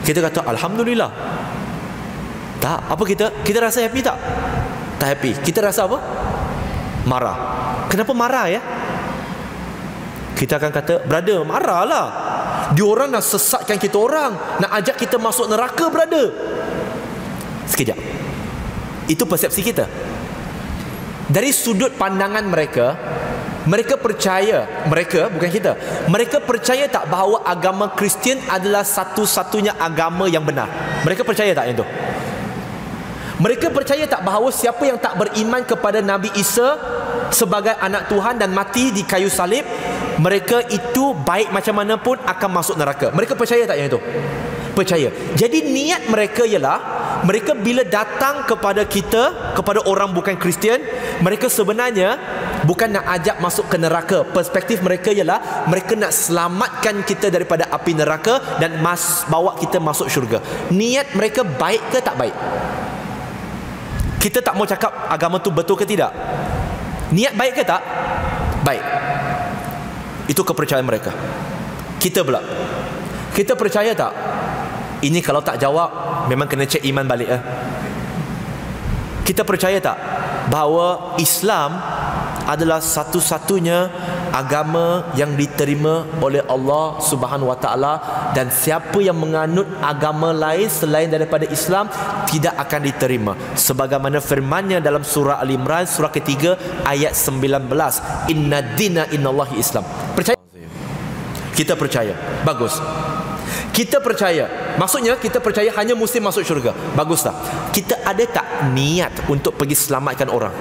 Speaker 1: Kita kata Alhamdulillah. Tak. Apa kita rasa happy tak? Tak happy. Kita rasa apa? Marah. Kenapa marah ya? Kita akan kata, brother, marahlah. Diorang nak sesatkan kita orang, nak ajak kita masuk neraka, brother. Sekejap. Itu persepsi kita. Dari sudut pandangan mereka, mereka percaya, mereka bukan kita, mereka percaya tak bahawa agama Kristian adalah satu-satunya agama yang benar? Mereka percaya tak yang itu? Mereka percaya tak bahawa siapa yang tak beriman kepada Nabi Isa sebagai anak Tuhan dan mati di kayu salib, mereka itu baik macam mana pun akan masuk neraka? Mereka percaya tak yang itu? Percaya. Jadi niat mereka ialah, mereka bila datang kepada kita, kepada orang bukan Kristian, mereka sebenarnya bukan nak ajak masuk ke neraka. Perspektif mereka ialah mereka nak selamatkan kita daripada api neraka dan bawa kita masuk syurga. Niat mereka baik ke tak baik? Kita tak mau cakap agama tu betul ke tidak. Niat baik ke tak? Baik. Itu kepercayaan mereka. Kita pula, kita percaya tak? Ini kalau tak jawab, memang kena cek iman balik. Kita percaya tak bahawa Islam adalah satu-satunya agama yang diterima oleh Allah Subhanahu Wa Taala, dan siapa yang menganut agama lain selain daripada Islam tidak akan diterima, sebagaimana firman-Nya dalam surah Al-Imran surah ketiga ayat 19, inna dina innallahi Islam. Percaya? Kita percaya. Bagus. Kita percaya. Maksudnya kita percaya hanya Muslim masuk syurga. Bagus tak? Kita ada tak niat untuk pergi selamatkan orang?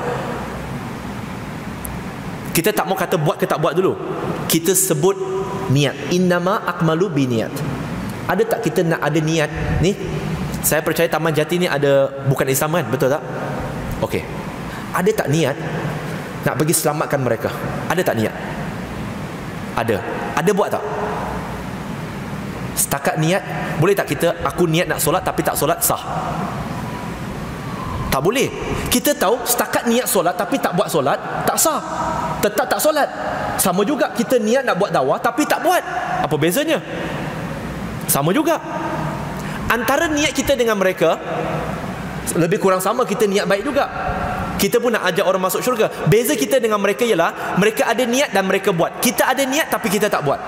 Speaker 1: Kita tak mau kata buat ke tak buat dulu. Kita sebut niat. Innama akmalu biniat. Ada tak kita nak ada niat? Ni, saya percaya Taman Jati ni ada bukan Islam kan? Betul tak? Okey. Ada tak niat nak pergi selamatkan mereka? Ada tak niat? Ada. Ada buat tak? Setakat niat. Boleh tak kita, aku niat nak solat tapi tak solat, sah? Tak boleh. Kita tahu setakat niat solat tapi tak buat solat, tak sah, tetap tak solat. Sama juga kita niat nak buat dakwah tapi tak buat. Apa bezanya? Sama juga. Antara niat kita dengan mereka lebih kurang sama, kita niat baik juga. Kita pun nak ajak orang masuk syurga. Beza kita dengan mereka ialah mereka ada niat dan mereka buat. Kita ada niat tapi kita tak buat.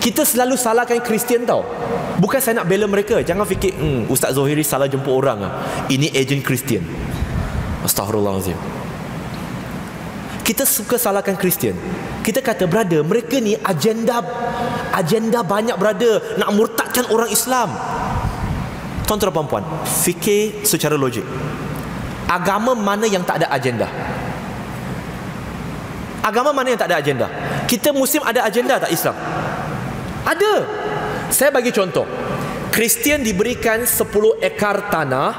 Speaker 1: Kita selalu salahkan Kristian tau. Bukan saya nak bela mereka. Jangan fikir Ustaz Zohiri salah jemput orang ini ejen Kristian. Astaghfirullahalazim. Kita suka salahkan Kristian. Kita kata, brother, mereka ni agenda banyak, brother, nak murtadkan orang Islam. Tuan-tuan dan puan, fikir secara logik. Agama mana yang tak ada agenda? Agama mana yang tak ada agenda? Kita Muslim ada agenda tak Islam? Ada. Saya bagi contoh. Kristian diberikan 10 ekar tanah,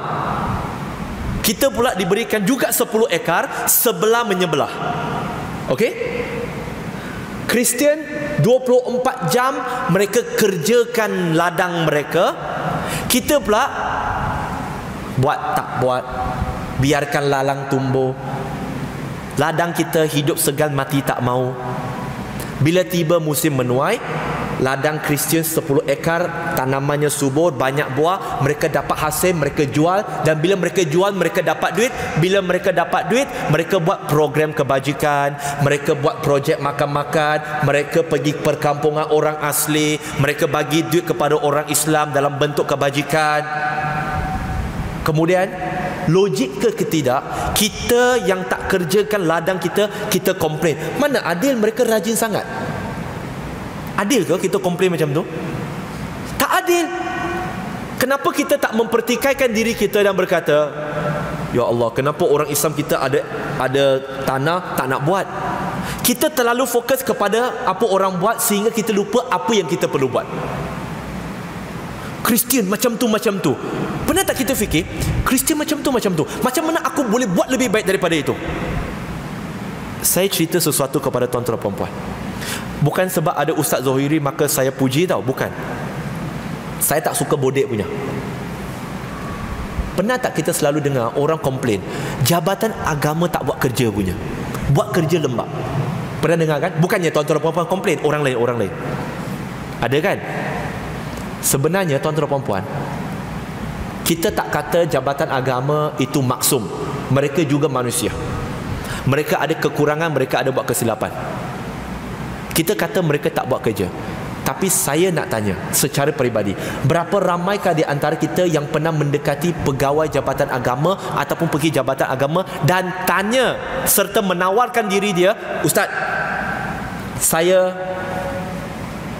Speaker 1: kita pula diberikan juga 10 ekar sebelah menyebelah. Okey? Kristian 24 jam mereka kerjakan ladang mereka. Kita pula buat tak buat, biarkan lalang tumbuh. Ladang kita hidup segan mati tak mau. Bila tiba musim menuai, ladang Kristian 10 ekar, tanamannya subur, banyak buah, mereka dapat hasil, mereka jual, dan bila mereka jual mereka dapat duit. Bila mereka dapat duit, mereka buat program kebajikan, mereka buat projek makan-makan, mereka pergi perkampungan orang asli, mereka bagi duit kepada orang Islam dalam bentuk kebajikan. Kemudian logik ke tidak, kita yang tak kerjakan ladang kita, kita komplain. Mana adil mereka rajin sangat? Adil ke kita komplain macam tu? Tak adil. Kenapa kita tak mempertikaikan diri kita dan berkata, ya Allah, kenapa orang Islam kita ada tanah tak nak buat? Kita terlalu fokus kepada apa orang buat sehingga kita lupa apa yang kita perlu buat. Kristian macam tu. Pernah tak kita fikir, Kristian macam tu, macam mana aku boleh buat lebih baik daripada itu? Saya cerita sesuatu kepada tuan-tuan dan puan-puan. Bukan sebab ada Ustaz Zohiri maka saya puji tau, bukan. Saya tak suka bodek punya. Pernah tak kita selalu dengar orang komplain, jabatan agama tak buat kerja punya, buat kerja lembab? Pernah dengar kan? Bukannya tuan-tuan dan puan-puan komplain, orang lain. Ada kan? Sebenarnya tuan-tuan dan puan-puan, kita tak kata jabatan agama itu maksum. Mereka juga manusia. Mereka ada kekurangan, mereka ada buat kesilapan. Kita kata mereka tak buat kerja. Tapi saya nak tanya secara peribadi, berapa ramaikah di antara kita yang pernah mendekati pegawai jabatan agama ataupun pergi jabatan agama dan tanya serta menawarkan diri dia, Ustaz, saya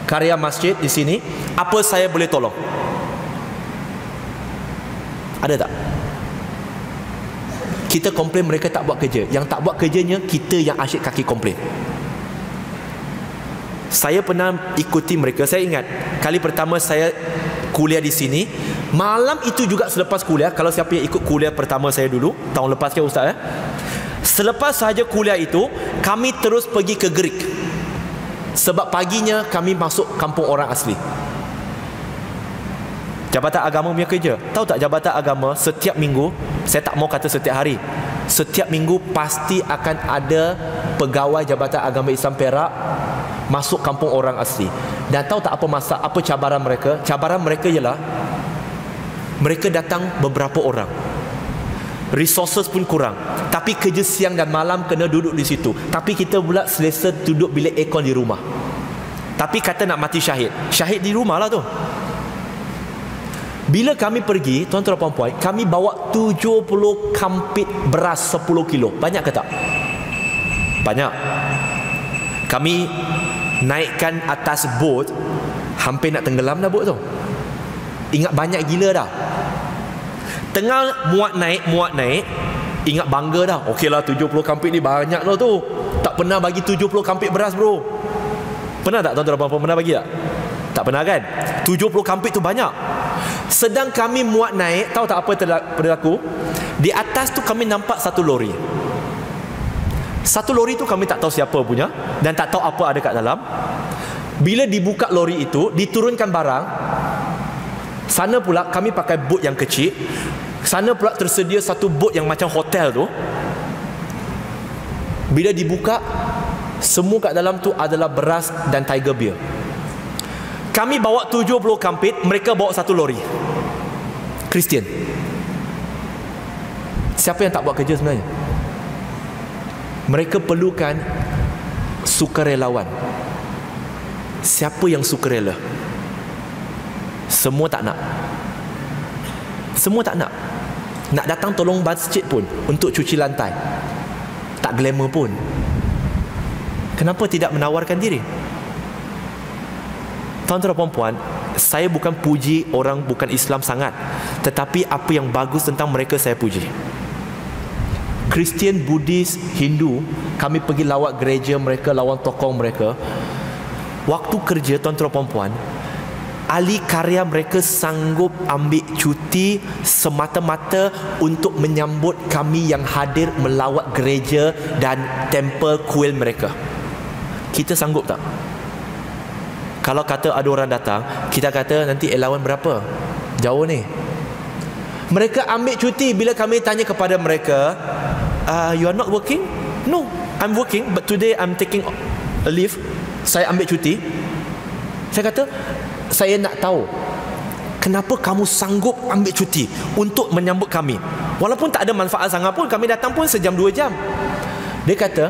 Speaker 1: karya masjid di sini, apa saya boleh tolong? Ada tak? Kita komplain mereka tak buat kerja. Yang tak buat kerjanya kita yang asyik kaki komplain. Saya pernah ikuti mereka. Saya ingat kali pertama saya kuliah di sini, malam itu juga selepas kuliah. Kalau siapa yang ikut kuliah pertama saya dulu, tahun lepas ke Ustaz selepas sahaja kuliah itu, kami terus pergi ke Greek. Sebab paginya kami masuk kampung orang asli. Jabatan agama punya kerja. Tahu tak, jabatan agama setiap minggu, saya tak mau kata setiap hari, setiap minggu pasti akan ada pegawai Jabatan Agama Islam Perak masuk kampung orang asli. Dan tahu tak apa cabaran mereka? Cabaran mereka ialah mereka datang beberapa orang, resources pun kurang, tapi kerja siang dan malam kena duduk di situ. Tapi kita pula selesa duduk bilik aircon di rumah. Tapi kata nak mati syahid, syahid di rumah lah tu. Bila kami pergi, tuan-tuan dan puan-puan, kami bawa 70 kampit beras 10 kilo. Banyak ke tak? Banyak. Kami naikkan atas bot, hampir nak tenggelam dah bot tu. Ingat banyak gila dah. Tengah muat naik, ingat bangga dah. Okey lah, 70 kampit ni banyak lah tu. Tak pernah bagi 70 kampit beras bro. Pernah tak tuan-tuan dan puan-puan, pernah bagi tak? Tak pernah kan? 70 kampit tu banyak. Sedang kami muat naik, tahu tak apa berlaku? Di atas tu kami nampak satu lori. Satu lori tu kami tak tahu siapa punya dan tak tahu apa ada kat dalam. Bila dibuka lori itu, diturunkan barang. Sana pula kami pakai bot yang kecil. Sana pula tersedia satu bot yang macam hotel tu. Bila dibuka, semua kat dalam tu adalah beras dan Tiger Beer. Kami bawa 70 kampit, mereka bawa satu lori. Kristian. Siapa yang tak buat kerja sebenarnya? Mereka perlukan sukarelawan. Siapa yang sukarela? Semua tak nak. Semua tak nak. Nak datang tolong masjid pun untuk cuci lantai, tak glamour pun. Kenapa tidak menawarkan diri? Tuan-tuan dan puan-puan, saya bukan puji orang bukan Islam sangat, tetapi apa yang bagus tentang mereka saya puji. Kristian, Buddhis, Hindu, kami pergi lawat gereja mereka, lawan tokoh mereka. Waktu kerja, tuan-tuan dan puan-puan, ahli karya mereka sanggup ambil cuti semata-mata untuk menyambut kami yang hadir melawat gereja dan tempel kuil mereka. Kita sanggup tak? Kalau kata ada orang datang, kita kata nanti allowance berapa? Jauh ni. Mereka ambil cuti. Bila kami tanya kepada mereka, you are not working? No, I'm working, but today I'm taking a leave. Saya ambil cuti. Saya kata, saya nak tahu kenapa kamu sanggup ambil cuti untuk menyambut kami. Walaupun tak ada manfaat sangat pun, kami datang pun sejam 2 jam. Dia kata,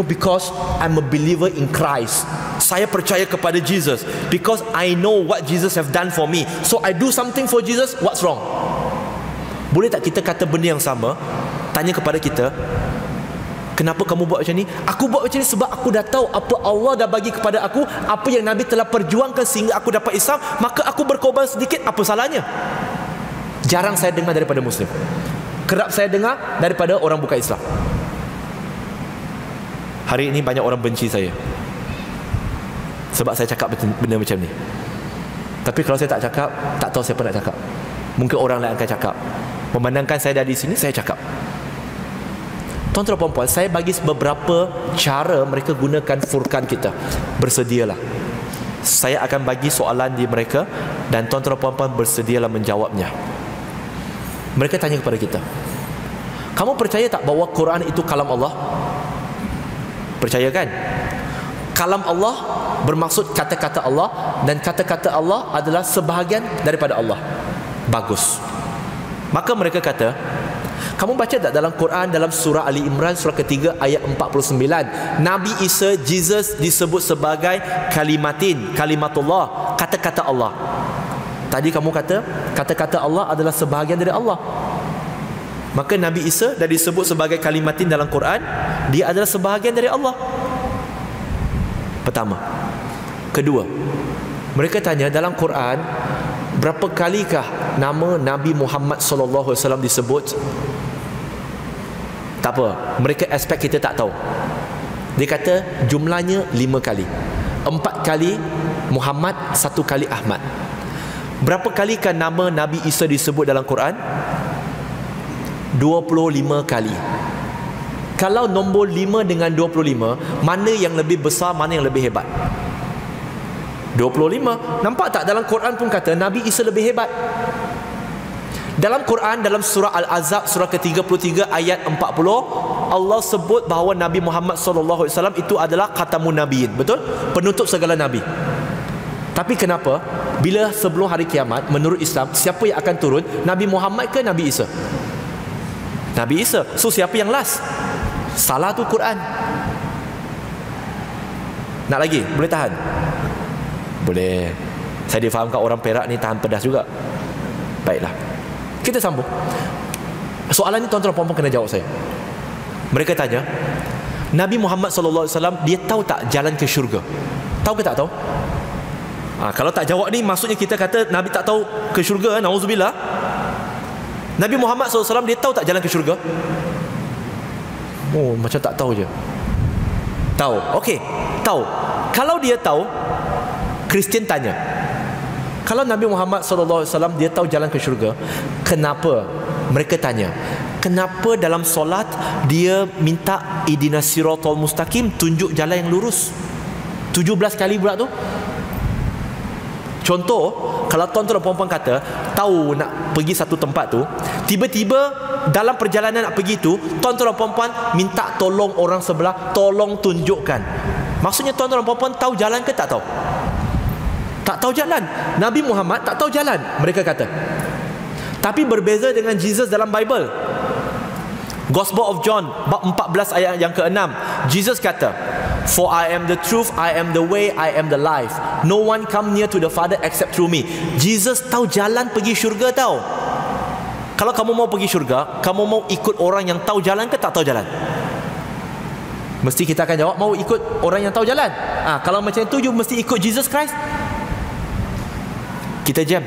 Speaker 1: because I'm a believer in Christ. Saya percaya kepada Jesus because I know what Jesus have done for me. So I do something for Jesus. What's wrong? Boleh tak kita kata benda yang sama? Tanya kepada kita, kenapa kamu buat macam ni? Aku buat macam ni sebab aku dah tahu apa Allah dah bagi kepada aku, apa yang Nabi telah perjuangkan sehingga aku dapat Islam, maka aku berkorban sedikit. Apa salahnya? Jarang saya dengar daripada Muslim. Kerap saya dengar daripada orang bukan Islam. Hari ini banyak orang benci saya sebab saya cakap benda macam ni. Tapi kalau saya tak cakap, tak tahu siapa nak cakap. Mungkin orang lain akan cakap. Memandangkan saya dah di sini, saya cakap. Tuan-tuan dan puan-puan, saya bagi beberapa cara mereka gunakan furqan kita. Bersedialah. Saya akan bagi soalan di mereka dan tuan-tuan dan puan-puan bersedialah menjawabnya. Mereka tanya kepada kita, kamu percaya tak bahawa Quran itu kalam Allah? Percaya kan? Kalam Allah bermaksud kata-kata Allah, dan kata-kata Allah adalah sebahagian daripada Allah. Bagus. Maka mereka kata, kamu baca tak dalam Quran, dalam surah Ali Imran surah ketiga ayat 49, Nabi Isa, Jesus, disebut sebagai kalimatullah, kata-kata Allah. Tadi kamu kata kata-kata Allah adalah sebahagian dari Allah. Maka Nabi Isa dah disebut sebagai kalimatin dalam Quran, dia adalah sebahagian dari Allah. Pertama. Kedua, mereka tanya dalam Quran, berapa kalikah nama Nabi Muhammad sallallahu alaihi wasallam disebut? Tak apa, mereka expect kita tak tahu. Dia kata jumlahnya 5 kali. 4 kali Muhammad, 1 kali Ahmad. Berapa kalikah nama Nabi Isa disebut dalam Quran? 25 kali. Kalau nombor 5 dengan 25, mana yang lebih besar, mana yang lebih hebat? 25. Nampak tak dalam Quran pun kata Nabi Isa lebih hebat. Dalam Quran, dalam surah Al-Ahzab surah ke-33 ayat 40, Allah sebut bahawa Nabi Muhammad SAW itu adalah khatamun nabiyin. Betul? Penutup segala nabi. Tapi kenapa bila sebelum hari kiamat, menurut Islam, siapa yang akan turun? Nabi Muhammad ke Nabi Isa? Nabi Isa. So siapa yang last? Salah tu Quran. Nak lagi? Boleh tahan? Boleh. Saya difahamkan orang Perak ni tahan pedas juga. Baiklah, kita sambung. Soalan ni tuan-tuan puan-puan kena jawab saya. Mereka tanya, Nabi Muhammad SAW, dia tahu tak jalan ke syurga? Tahu ke tak tahu? Kalau tak jawab ni, maksudnya kita kata Nabi tak tahu ke syurga. Na'udzubillah. Nabi Muhammad SAW, dia tahu tak jalan ke syurga? Oh, macam tak tahu je. Tahu. Okey, tahu. Kalau dia tahu, Kristian tanya, kalau Nabi Muhammad SAW dia tahu jalan ke syurga, kenapa? Mereka tanya, kenapa dalam solat dia minta ihdinas siratal mustaqim, tunjuk jalan yang lurus 17 kali pula tu? Contoh, kalau tuan-tuan dan puan-puan kata tahu nak pergi satu tempat tu, tiba-tiba dalam perjalanan nak pergi tu, tuan-tuan dan puan-puan minta tolong orang sebelah, tolong tunjukkan. Maksudnya tuan-tuan dan puan-puan tahu jalan ke tak tahu? Tak tahu jalan. Nabi Muhammad tak tahu jalan, mereka kata. Tapi berbeza dengan Jesus dalam Bible. Gospel of John bab 14 ayat yang ke-6, Jesus kata, "For I am the truth, I am the way, I am the life. No one come near to the Father except through me." Jesus tahu jalan pergi syurga tahu. Kalau kamu mau pergi syurga, kamu mau ikut orang yang tahu jalan ke tak tahu jalan? Mesti kita akan jawab mau ikut orang yang tahu jalan. Kalau macam itu, you mesti ikut Jesus Christ. Kita jam.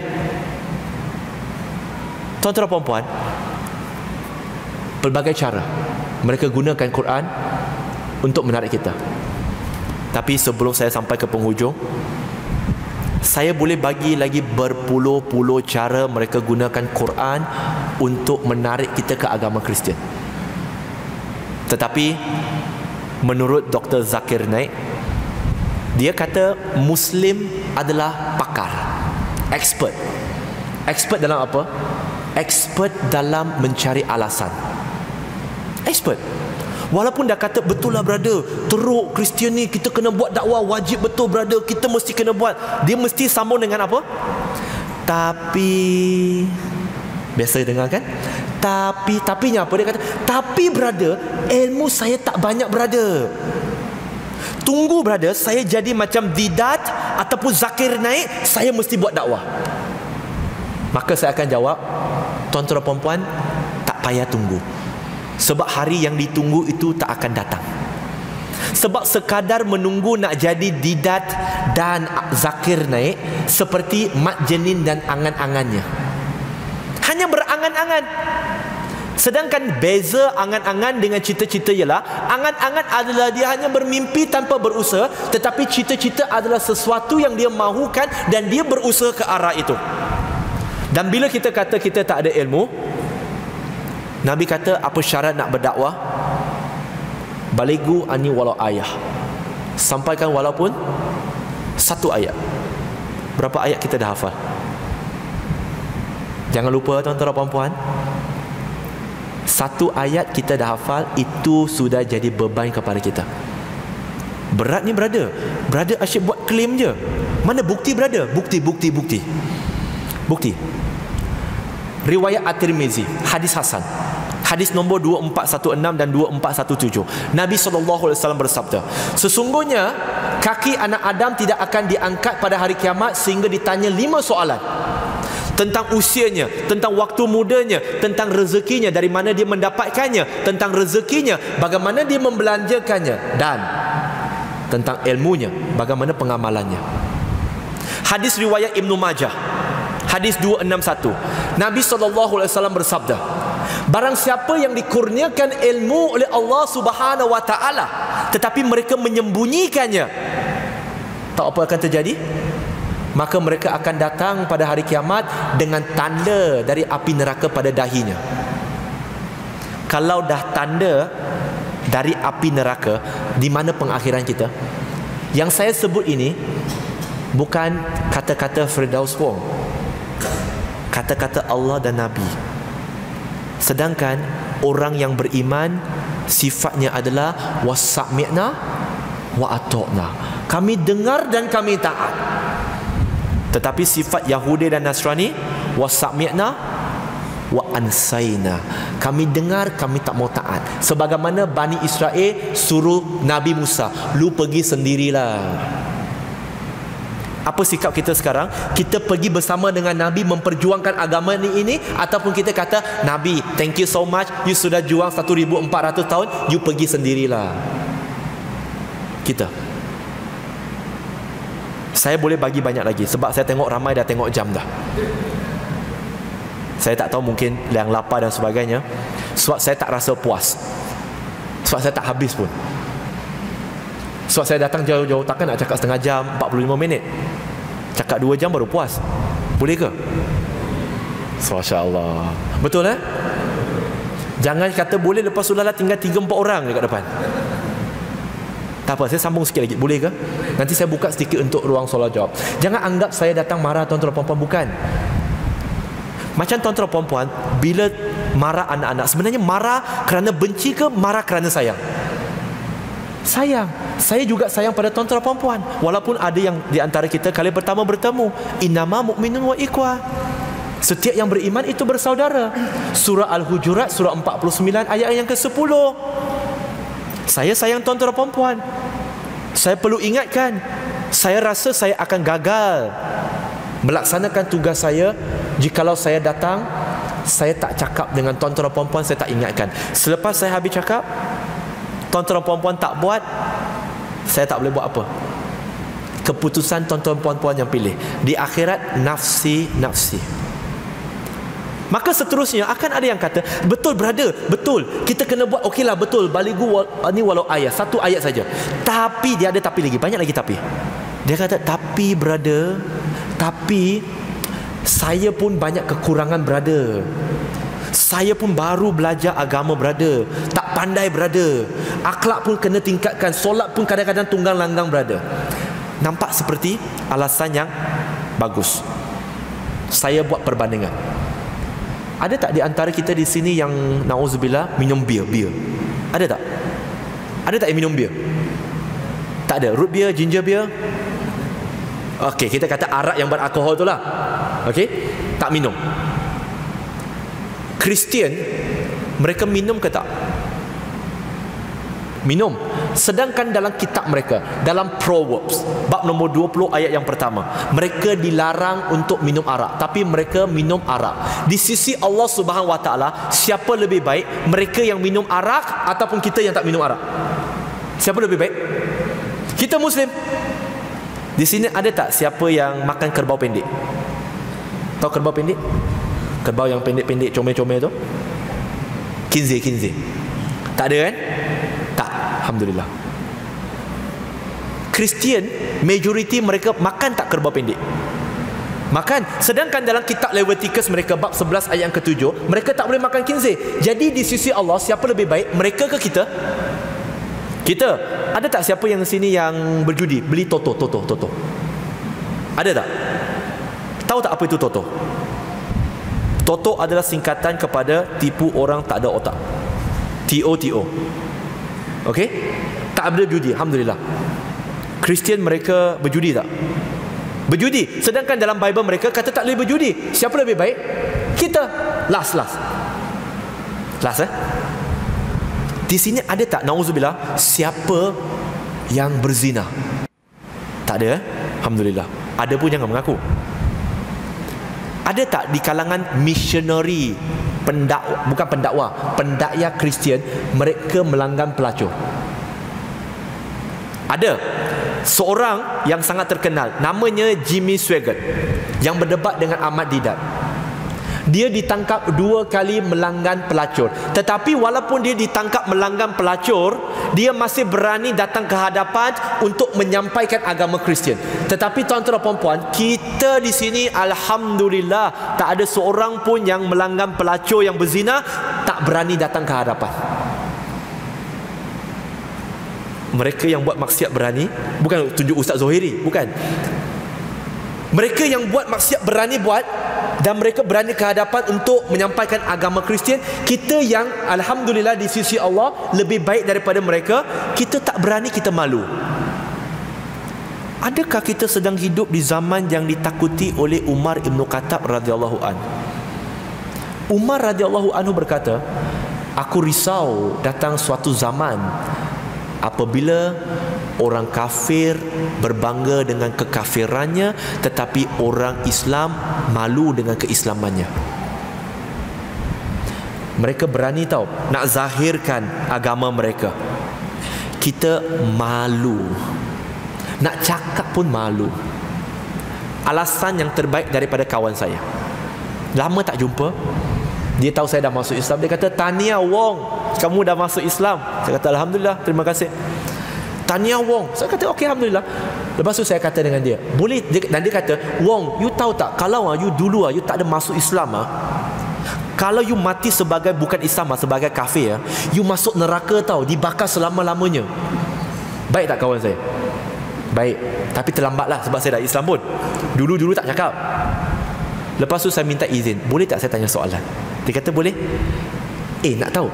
Speaker 1: Tuan-tuan dan puan-puan, pelbagai cara mereka gunakan Quran untuk menarik kita. Tapi sebelum saya sampai ke penghujung, saya boleh bagi lagi berpuluh-puluh cara mereka gunakan Quran untuk menarik kita ke agama Kristian. Tetapi menurut Dr. Zakir Naik, dia kata Muslim adalah pakar, expert. Expert dalam apa? Expert dalam mencari alasan. Expert. Walaupun dah kata betul lah brother, teruk Kristian ni, kita kena buat dakwah, wajib betul brother, kita mesti kena buat. Dia mesti sambung dengan apa? Tapi, biasa dengar kan? Tapinya apa? Dia kata, tapi brother, ilmu saya tak banyak brother. Tunggu brother, saya jadi macam Didat ataupun Zakir Naik, saya mesti buat dakwah. Maka saya akan jawab, tuan-tuan dan puan-puan, tak payah tunggu. Sebab hari yang ditunggu itu tak akan datang. Sebab sekadar menunggu nak jadi Didat dan Zakir Naik seperti Mat Jenin dan angan-angannya. Hanya berangan-angan. Sedangkan beza angan-angan dengan cita-cita ialah, angan-angan adalah dia hanya bermimpi tanpa berusaha, tetapi cita-cita adalah sesuatu yang dia mahukan dan dia berusaha ke arah itu. Dan bila kita kata kita tak ada ilmu, Nabi kata apa syarat nak berdakwah? Balighu anni walau ayah. Sampaikan walaupun satu ayat. Berapa ayat kita dah hafal? Jangan lupa tuan-tuan dan puan-puan, Satu ayat kita dah hafal, itu sudah jadi beban kepada kita. Berat ni brother. Brother asyik buat claim je. Mana bukti brother? Bukti. Riwayat At-Tirmizi, hadis Hasan. Hadis nombor 2416 dan 2417. Nabi SAW bersabda, sesungguhnya kaki anak Adam tidak akan diangkat pada hari kiamat sehingga ditanya 5 soalan. Tentang usianya, tentang waktu mudanya, tentang rezekinya, dari mana dia mendapatkannya, tentang rezekinya, bagaimana dia membelanjakannya, dan tentang ilmunya, bagaimana pengamalannya. Hadis riwayat Ibnu Majah, hadis 261. Nabi SAW bersabda, barang siapa yang dikurniakan ilmu oleh Allah Subhanahu wa taala tetapi mereka menyembunyikannya, tahu apa akan terjadi? Maka mereka akan datang pada hari kiamat dengan tanda dari api neraka pada dahinya. Kalau dah tanda dari api neraka, di mana pengakhiran kita? Yang saya sebut ini bukan kata-kata Firdaus Wong, kata-kata Allah dan Nabi. Sedangkan orang yang beriman sifatnya adalah wasami'na wa ata'na, kami dengar dan kami taat. Tetapi sifat Yahudi dan Nasrani, wasami'na wa ansaina, kami dengar, kami tak mau taat. Sebagaimana Bani Israel suruh Nabi Musa, lu pergi sendirilah. Apa sikap kita sekarang? Kita pergi bersama dengan Nabi memperjuangkan agama ini, ataupun kita kata, Nabi, thank you so much, you sudah juang 1400 tahun, you pergi sendirilah. Kita, saya boleh bagi banyak lagi sebab saya tengok ramai dah tengok jam dah. Saya tak tahu, mungkin yang lapar dan sebagainya. Sebab saya tak rasa puas, sebab saya tak habis pun. Sebab saya datang jauh-jauh, takkan nak cakap setengah jam, 45 minit. Cakap 2 jam baru puas. Boleh ke? Masya Allah. Betul Jangan kata boleh, lepas tu lah tinggal 3-4 orang dekat depan. Tak apa, saya sambung sikit lagi. Boleh ke? Nanti saya buka sedikit untuk ruang soalan jawab. Jangan anggap saya datang marah tuan-tuan perempuan. Bukan. Macam tuan-tuan perempuan, bila marah anak-anak, sebenarnya marah kerana benci ke marah kerana sayang? Sayang. Saya juga sayang pada tuan-tuan perempuan. Walaupun ada yang di antara kita kali pertama bertemu, innama mu'minun wa ikhwah, setiap yang beriman itu bersaudara. Surah Al-Hujurat, surah 49 ayat yang ke-10. Saya sayang tuan-tuan perempuan. Saya perlu ingatkan, saya rasa saya akan gagal melaksanakan tugas saya jikalau saya datang, saya tak cakap dengan tuan-tuan perempuan, saya tak ingatkan. Selepas saya habis cakap, tuan-tuan perempuan tak buat, saya tak boleh buat apa. Keputusan tuan-tuan perempuan yang pilih. Di akhirat, nafsi. Maka seterusnya akan ada yang kata, betul brother, betul, kita kena buat, okeylah betul, balighu ni walau ayat, satu ayat saja. Tapi dia ada tapi lagi, banyak lagi tapi. Dia kata, tapi brother, tapi saya pun banyak kekurangan brother. Saya pun baru belajar agama brother, tak pandai brother. Akhlak pun kena tingkatkan, solat pun kadang-kadang tunggang langgang brother. Nampak seperti alasan yang bagus. Saya buat perbandingan. Ada tak di antara kita di sini yang na'udzubillah minum bir? Ada tak? Ada tak yang minum bir? Tak ada. Root beer, ginger beer. Okey, kita kata arak yang beralkohol tu lah. Okey, tak minum. Kristian, mereka minum ke tak? Minum. Sedangkan dalam kitab mereka, dalam Proverbs bab nombor 20 ayat yang pertama, mereka dilarang untuk minum arak, tapi mereka minum arak. Di sisi Allah Subhanahu wa taala, siapa lebih baik, mereka yang minum arak ataupun kita yang tak minum arak? Siapa lebih baik? Kita Muslim. Di sini ada tak siapa yang makan kerbau pendek? Tahu kerbau pendek? Kerbau yang pendek-pendek, comel-comel tu, kinzir. Tak ada kan? Alhamdulillah. Kristian, majoriti mereka makan tak kerbau pendek? Makan. Sedangkan dalam kitab Leviticus mereka bab 11 ayat yang ke-7, mereka tak boleh makan kinzir. Jadi di sisi Allah, siapa lebih baik, mereka ke kita? Kita. Ada tak siapa yang sini yang berjudi, beli toto? Ada tak? Tahu tak apa itu toto? Totok adalah singkatan kepada tipu orang tak ada otak. TOTO. Okey? Tak ada judi, alhamdulillah. Kristian mereka berjudi tak? Berjudi. Sedangkan dalam Bible mereka kata tak boleh berjudi. Siapa lebih baik? Kita. Last. Di sini ada tak, nauzubillah, siapa yang berzina? Tak ada. Alhamdulillah. Ada pun jangan mengaku. Ada tak di kalangan missionary, pendakwa Kristian, mereka melanggar pelacur? Ada. Seorang yang sangat terkenal, namanya Jimmy Swaggart, yang berdebat dengan Ahmad Didat. Dia ditangkap 2 kali melanggar pelacur. Tetapi walaupun dia ditangkap melanggar pelacur, dia masih berani datang ke hadapan untuk menyampaikan agama Kristian. Tetapi tuan-tuan dan puan-puan, kita di sini alhamdulillah tak ada seorang pun yang melanggar pelacur yang berzina tak berani datang ke hadapan. Mereka yang buat maksiat berani, bukan tunjuk Ustaz Zohiri, bukan. Mereka yang buat maksiat berani buat, dan mereka berani ke hadapan untuk menyampaikan agama Kristian. Kita yang alhamdulillah di sisi Allah lebih baik daripada mereka, kita tak berani, kita malu. Adakah kita sedang hidup di zaman yang ditakuti oleh Umar Ibn Khattab radhiyallahu anhu? Umar radhiyallahu anhu berkata, aku risau datang suatu zaman apabila orang kafir berbangga dengan kekafirannya, tetapi orang Islam malu dengan keislamannya. Mereka berani tahu nak zahirkan agama mereka. Kita malu, nak cakap pun malu. Alasan yang terbaik daripada kawan saya, lama tak jumpa, dia tahu saya dah masuk Islam. Dia kata, tahniah Wong, kamu dah masuk Islam. Saya kata, alhamdulillah, terima kasih. Tahniah Wong. Saya kata, okey, alhamdulillah. Lepas tu saya kata dengan dia, boleh, dan dia kata, Wong, you tahu tak, kalau you dulu you tak ada masuk Islam, kalau you mati sebagai bukan Islam, sebagai kafir, you masuk neraka tahu, dibakar selama-lamanya. Baik tak kawan saya? Baik. Tapi terlambatlah sebab saya dah Islam pun. Dulu tak cakap. Lepas tu saya minta izin, boleh tak saya tanya soalan? Dia kata boleh. Nak tahu,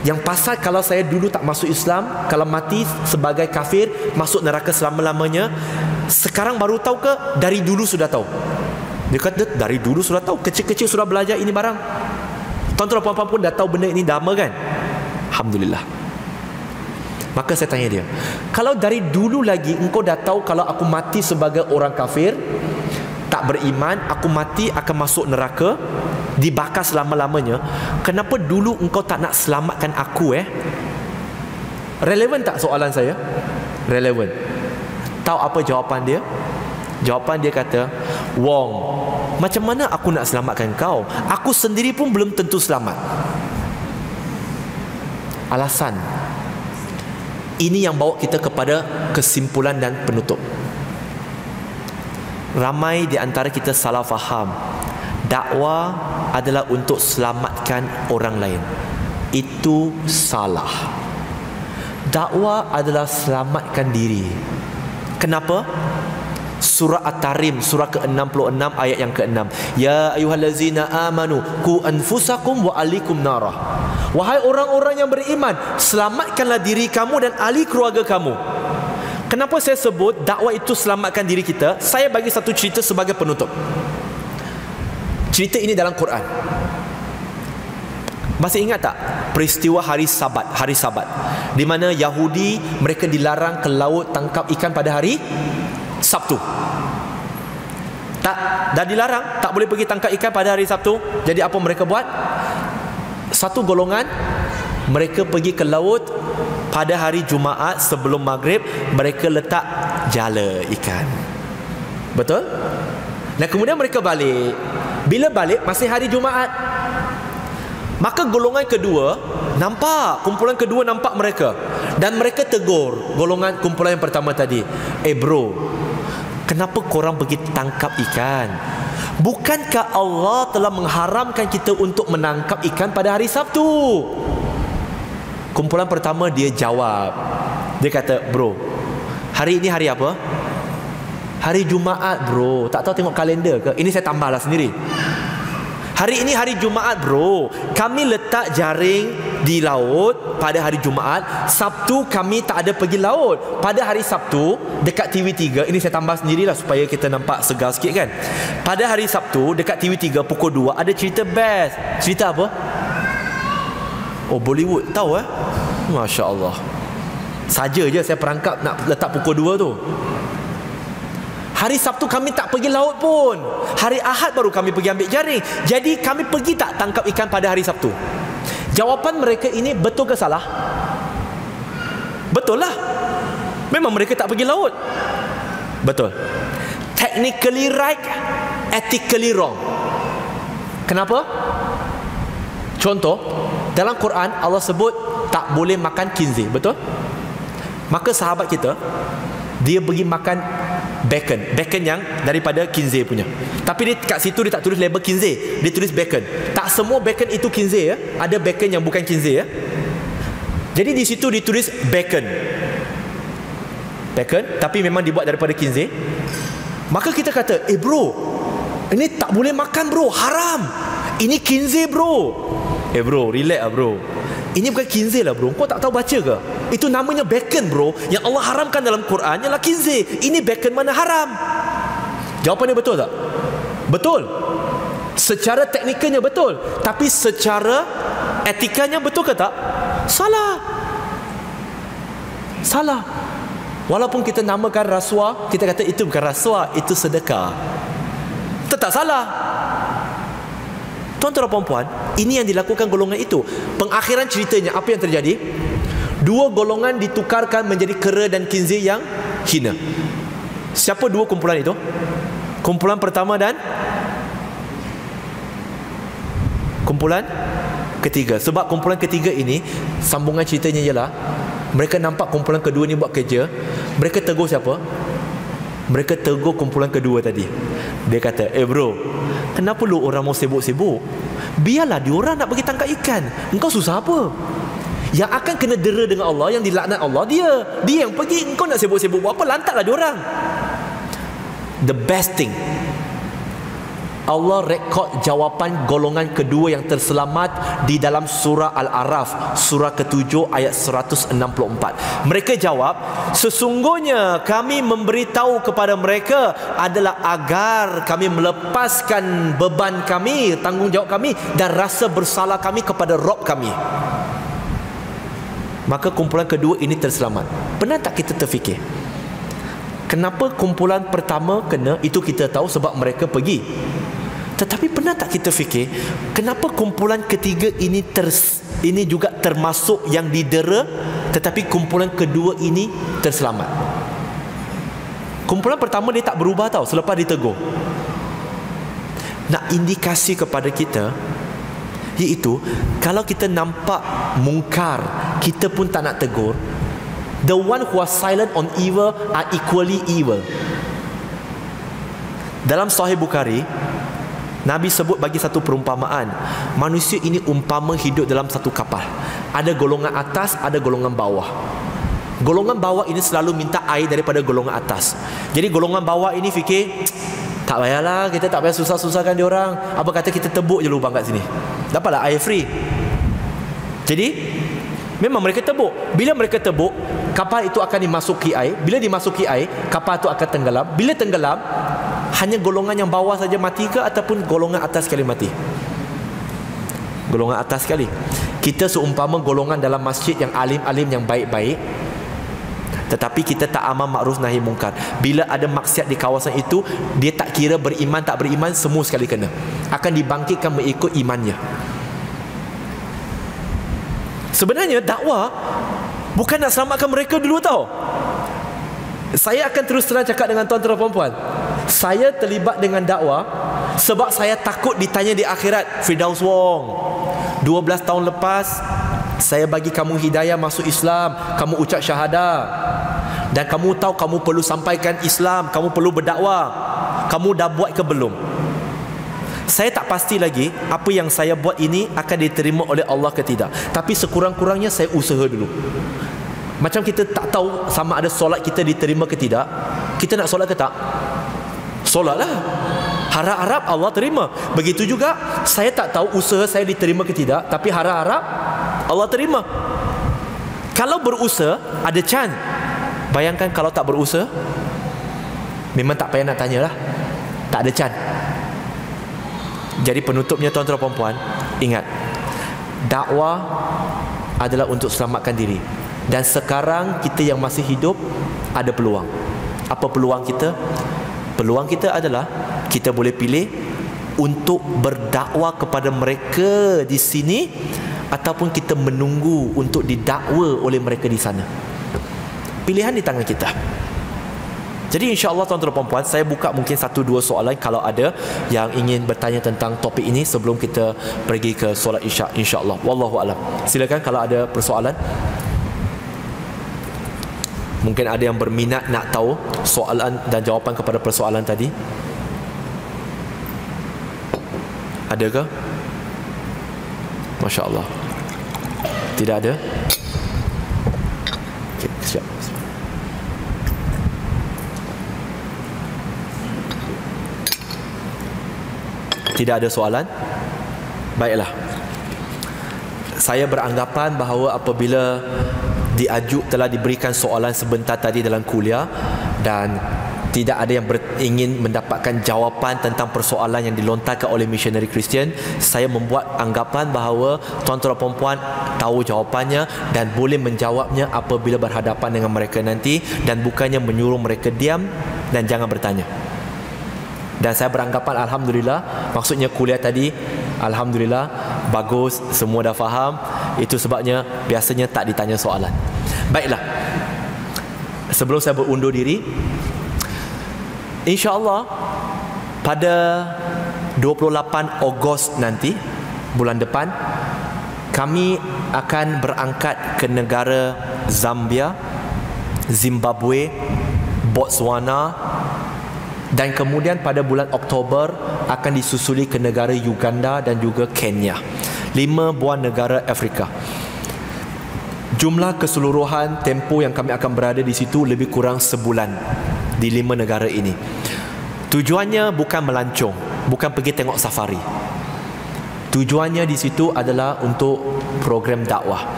Speaker 1: yang pasal kalau saya dulu tak masuk Islam, kalau mati sebagai kafir, masuk neraka selama-lamanya, sekarang baru tahu ke dari dulu sudah tahu? Dia kata dari dulu sudah tahu, kecil-kecil sudah belajar ini barang. Tuan-tuan puan-puan pun dah tahu benda ini dhamma kan? Alhamdulillah. Maka saya tanya dia, kalau dari dulu lagi engkau dah tahu kalau aku mati sebagai orang kafir, tak beriman, aku mati akan masuk neraka, dibakar selama-lamanya, kenapa dulu engkau tak nak selamatkan aku? Relevan tak soalan saya? Relevan. Tahu apa jawapan dia? Jawapan dia kata, Wong, macam mana aku nak selamatkan kau? Aku sendiri pun belum tentu selamat. Alasan ini yang bawa kita kepada kesimpulan dan penutup. Ramai di antara kita salah faham, dakwah adalah untuk selamatkan orang lain. Itu salah. Dakwah adalah selamatkan diri. Kenapa? Surah At-Tahrim, surah ke-66 ayat yang ke-6. Ya ayyuhallazina amanu qu anfusakum wa alikum narah. Wahai orang-orang yang beriman, selamatkanlah diri kamu dan ahli keluarga kamu. Kenapa saya sebut dakwah itu selamatkan diri kita? Saya bagi satu cerita sebagai penutup. Cerita ini dalam Quran. Masih ingat tak peristiwa hari Sabat, di mana Yahudi mereka dilarang ke laut tangkap ikan pada hari Sabtu. Dah dilarang, tak boleh pergi tangkap ikan pada hari Sabtu. Jadi apa mereka buat? Satu golongan mereka pergi ke laut pada hari Jumaat sebelum maghrib, mereka letak jala ikan. Betul? Dan kemudian mereka balik. Bila balik masih hari Jumaat. Maka golongan kedua nampak, kumpulan kedua nampak mereka, dan mereka tegur golongan kumpulan yang pertama tadi. Bro, kenapa korang pergi tangkap ikan? Bukankah Allah telah mengharamkan kita untuk menangkap ikan pada hari Sabtu? Kumpulan pertama dia jawab. Dia kata, bro, hari ini hari apa? Hari Jumaat bro. Tak tahu tengok kalender ke? Ini saya tambahlah sendiri. Hari ini hari Jumaat bro, kami letak jaring di laut pada hari Jumaat. Sabtu kami tak ada pergi laut. Pada hari Sabtu dekat TV3, ini saya tambah sendirilah supaya kita nampak segar sikit kan. Pada hari Sabtu dekat TV3 pukul 2 ada cerita best. Cerita apa? Oh, Bollywood. Tahu Masya Allah. Saja je saya perangkap nak letak pukul 2 tu. Hari Sabtu kami tak pergi laut pun. Hari Ahad baru kami pergi ambil jaring. Jadi kami pergi tak tangkap ikan pada hari Sabtu? Jawapan mereka ini betul ke salah? Betul lah. Memang mereka tak pergi laut. Betul. Technically right, ethically wrong. Kenapa? Contoh, dalam Quran Allah sebut tak boleh makan khinzir. Betul? Maka sahabat kita, dia pergi makan bacon yang daripada khinzir punya. Tapi dia kat situ dia tak tulis label khinzir, dia tulis bacon. Tak semua bacon itu khinzir ada bacon yang bukan khinzir Jadi di situ ditulis bacon, tapi memang dibuat daripada khinzir. Maka kita kata, bro, ini tak boleh makan bro, haram. Ini khinzir bro. Bro, relax lah bro. Ini bukan khinzir lah bro. Kau tak tahu baca ke? Itu namanya bacon bro. Yang Allah haramkan dalam Quran ialah khinzir. Ini bacon mana haram? Jawapannya betul tak? Betul. Secara teknikalnya betul. Tapi secara etikanya betul ke tak? Salah. Salah. Walaupun kita namakan rasuah, kita kata itu bukan rasuah, itu sedekah. Tetap salah. Tuan-tuan dan puan-puan, ini yang dilakukan golongan itu. Pengakhiran ceritanya, apa yang terjadi? Dua golongan ditukarkan menjadi kera dan khinzir yang hina. Siapa dua kumpulan itu? Kumpulan pertama dan kumpulan ketiga. Sebab kumpulan ketiga ini, sambungan ceritanya ialah mereka nampak kumpulan kedua ni buat kerja. Mereka tegur siapa? Mereka tegur kumpulan kedua tadi. Dia kata, bro, kenapa lu orang mau sibuk-sibuk? Biarlah diorang nak pergi tangkap ikan. Engkau susah apa? Yang akan kena dera dengan Allah, yang dilaknat Allah, dia yang pergi. Engkau nak sibuk-sibuk buat apa? Lantaklah diorang. The best thing, Allah rekod jawapan golongan kedua yang terselamat di dalam surah Al-Araf, surah ke-7 ayat 164. Mereka jawab, sesungguhnya kami memberitahu kepada mereka adalah agar kami melepaskan beban kami, tanggungjawab kami dan rasa bersalah kami kepada Rabb kami. Maka kumpulan kedua ini terselamat. Pernah tak kita terfikir, kenapa kumpulan pertama kena? Itu kita tahu sebab mereka pergi. Tetapi pernah tak kita fikir, kenapa kumpulan ketiga ini juga termasuk yang didera, tetapi kumpulan kedua ini terselamat? Kumpulan pertama dia tak berubah tau selepas ditegur. Nak indikasi kepada kita, iaitu kalau kita nampak mungkar, kita pun tak nak tegur. The one who are silent on evil are equally evil. Dalam Sahih Bukhari, Nabi sebut bagi satu perumpamaan. Manusia ini umpama hidup dalam satu kapal. Ada golongan atas, ada golongan bawah. Golongan bawah ini selalu minta air daripada golongan atas. Jadi golongan bawah ini fikir, tak payahlah, kita tak payah susah-susahkan diorang. Apa kata kita tebuk je lubang kat sini, dapatlah air free. Jadi memang mereka tebuk. Bila mereka tebuk, kapal itu akan dimasuki air. Bila dimasuki air, kapal itu akan tenggelam. Bila tenggelam, hanya golongan yang bawah saja mati ke ataupun golongan atas sekali mati? Golongan atas sekali. Kita seumpama golongan dalam masjid yang alim-alim, yang baik-baik, tetapi kita tak amal makruf nahi mungkar. Bila ada maksiat di kawasan itu, dia tak kira beriman tak beriman, semua sekali kena. Akan dibangkitkan mengikut imannya. Sebenarnya dakwah bukan nak selamatkan mereka dulu tau. Saya akan terus terang cakap dengan tuan-tuan dan puan-puan, saya terlibat dengan dakwah sebab saya takut ditanya di akhirat, Firdaus Wong, 12 tahun lepas saya bagi kamu hidayah masuk Islam, kamu ucap syahadah, dan kamu tahu kamu perlu sampaikan Islam, kamu perlu berdakwah, kamu dah buat ke belum? Saya tak pasti lagi apa yang saya buat ini akan diterima oleh Allah ke tidak. Tapi sekurang-kurangnya saya usaha dulu. Macam kita tak tahu sama ada solat kita diterima ke tidak. Kita nak solat ke tak? Solatlah. Harap-harap Allah terima. Begitu juga, saya tak tahu usaha saya diterima ke tidak, tapi harap-harap Allah terima. Kalau berusaha, ada chance. Bayangkan kalau tak berusaha, memang tak payah nak tanya lah, tak ada chance. Jadi penutupnya tuan-tuan dan puan-puan, ingat, dakwah adalah untuk selamatkan diri. Dan sekarang kita yang masih hidup ada peluang. Apa peluang kita? Peluang kita adalah kita boleh pilih untuk berdakwah kepada mereka di sini, ataupun kita menunggu untuk didakwa oleh mereka di sana. Pilihan di tangan kita. Jadi insya-Allah tuan-tuan dan puan-puan, saya buka mungkin 1-2 soalan kalau ada yang ingin bertanya tentang topik ini sebelum kita pergi ke solat Isyak, insya-Allah. Wallahu a'lam. Silakan kalau ada persoalan. Mungkin ada yang berminat nak tahu soalan dan jawapan kepada persoalan tadi. Adakah? Masya-Allah. Tidak ada? Okey, siap. Tidak ada soalan? Baiklah. Saya beranggapan bahawa apabila telah diberikan soalan sebentar tadi dalam kuliah dan tidak ada yang ingin mendapatkan jawapan tentang persoalan yang dilontarkan oleh misionari Kristian, saya membuat anggapan bahawa tuan-tuan dan puan-puan tahu jawapannya dan boleh menjawabnya apabila berhadapan dengan mereka nanti, dan bukannya menyuruh mereka diam dan jangan bertanya. Dan saya beranggapan alhamdulillah, maksudnya kuliah tadi alhamdulillah bagus, semua dah faham. Itu sebabnya biasanya tak ditanya soalan. Baiklah, sebelum saya berundur diri, insya-Allah pada 28 Ogos nanti, bulan depan, kami akan berangkat ke negara Zambia, Zimbabwe, Botswana, dan kemudian pada bulan Oktober akan disusuli ke negara Uganda dan juga Kenya. 5 buah negara Afrika. Jumlah keseluruhan tempoh yang kami akan berada di situ lebih kurang sebulan di 5 negara ini. Tujuannya bukan melancong, bukan pergi tengok safari. Tujuannya di situ adalah untuk program dakwah.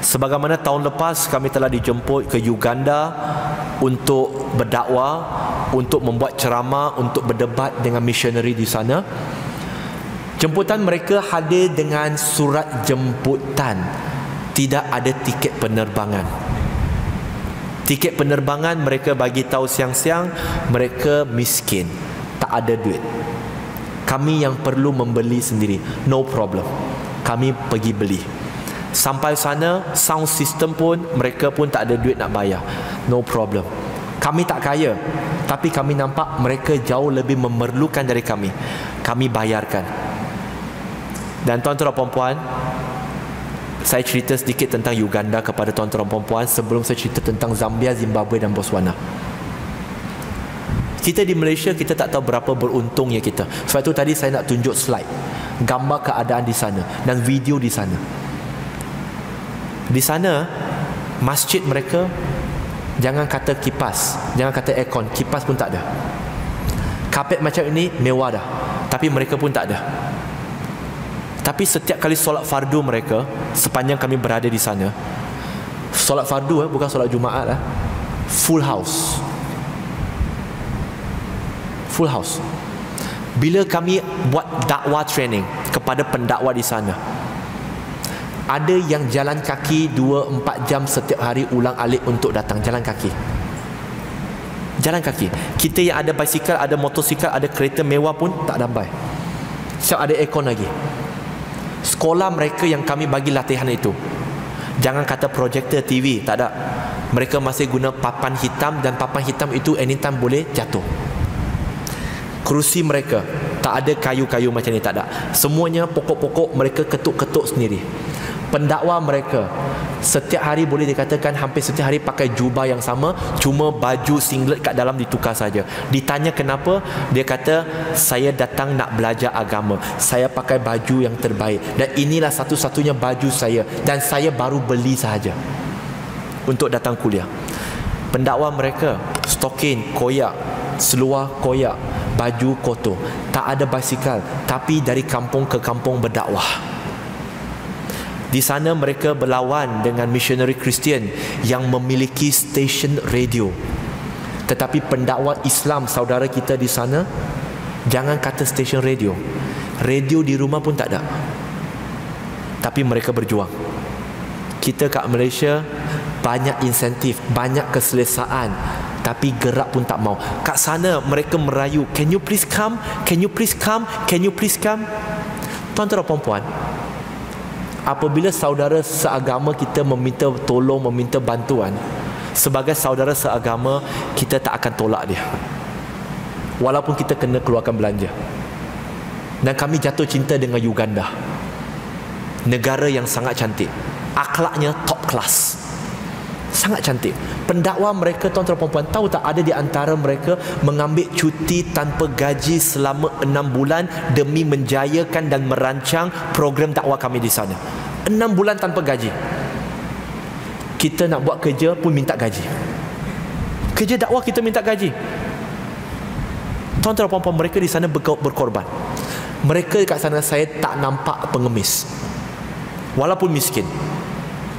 Speaker 1: Sebagaimana tahun lepas kami telah dijemput ke Uganda untuk berdakwah, untuk membuat ceramah, untuk berdebat dengan misionari di sana. Jemputan mereka hadir dengan surat jemputan, tidak ada tiket penerbangan. Tiket penerbangan mereka bagi tahu siang-siang mereka miskin, tak ada duit. Kami yang perlu membeli sendiri, no problem, kami pergi beli. Sampai sana, sound system pun mereka pun tak ada duit nak bayar, no problem. Kami tak kaya, tapi kami nampak mereka jauh lebih memerlukan dari kami. Kami bayarkan. Dan tuan-tuan dan puan-puan, saya cerita sedikit tentang Uganda kepada tuan-tuan dan puan-puan sebelum saya cerita tentang Zambia, Zimbabwe dan Botswana. Kita di Malaysia, kita tak tahu berapa beruntungnya kita. Sebab itu tadi saya nak tunjuk slide, gambar keadaan di sana dan video di sana. Di sana, masjid mereka, jangan kata kipas, jangan kata aircon, kipas pun tak ada. Kapet macam ini mewah dah, tapi mereka pun tak ada. Tapi setiap kali solat fardu mereka, sepanjang kami berada di sana, solat fardu bukan solat Jumaat lah, full house. Full house. Bila kami buat dakwah training kepada pendakwa di sana, ada yang jalan kaki 2-4 jam setiap hari ulang alik untuk datang jalan kaki. Jalan kaki. Kita yang ada basikal, ada motosikal, ada kereta mewah pun tak damai. Siap ada aircon lagi. Sekolah mereka yang kami bagi latihan itu, jangan kata projektor TV, tak ada. Mereka masih guna papan hitam, dan papan hitam itu anytime boleh jatuh. Kerusi mereka tak ada kayu-kayu macam ni, tak ada. Semuanya pokok-pokok mereka ketuk-ketuk sendiri. Pendakwa mereka setiap hari boleh dikatakan hampir setiap hari pakai jubah yang sama, cuma baju singlet kat dalam ditukar saja. Ditanya kenapa, dia kata saya datang nak belajar agama, saya pakai baju yang terbaik dan inilah satu-satunya baju saya, dan saya baru beli sahaja untuk datang kuliah. Pendakwa mereka stokin koyak, seluar koyak, baju kotor, tak ada basikal, tapi dari kampung ke kampung berdakwah. Di sana mereka berlawan dengan misionari Kristian yang memiliki stesen radio. Tetapi pendakwa Islam saudara kita di sana, jangan kata stesen radio, radio di rumah pun tak ada. Tapi mereka berjuang. Kita kat Malaysia banyak insentif, banyak keselesaan, tapi gerak pun tak mau. Kat sana mereka merayu, can you please come, can you please come, can you please come. Tuan-tuan dan puan-puan, apabila saudara seagama kita meminta tolong, meminta bantuan, sebagai saudara seagama, kita tak akan tolak dia, walaupun kita kena keluarkan belanja. Dan kami jatuh cinta dengan Uganda, negara yang sangat cantik, akhlaknya top class, sangat cantik. Pendakwa mereka, tuan-tuan dan puan-puan, tahu tak, ada di antara mereka mengambil cuti tanpa gaji selama 6 bulan demi menjayakan dan merancang program dakwah kami di sana. 6 bulan tanpa gaji. Kita nak buat kerja pun minta gaji. Kerja dakwah kita minta gaji. Tuan-tuan dan puan-puan, mereka di sana berkorban. Mereka kat sana saya tak nampak pengemis, walaupun miskin.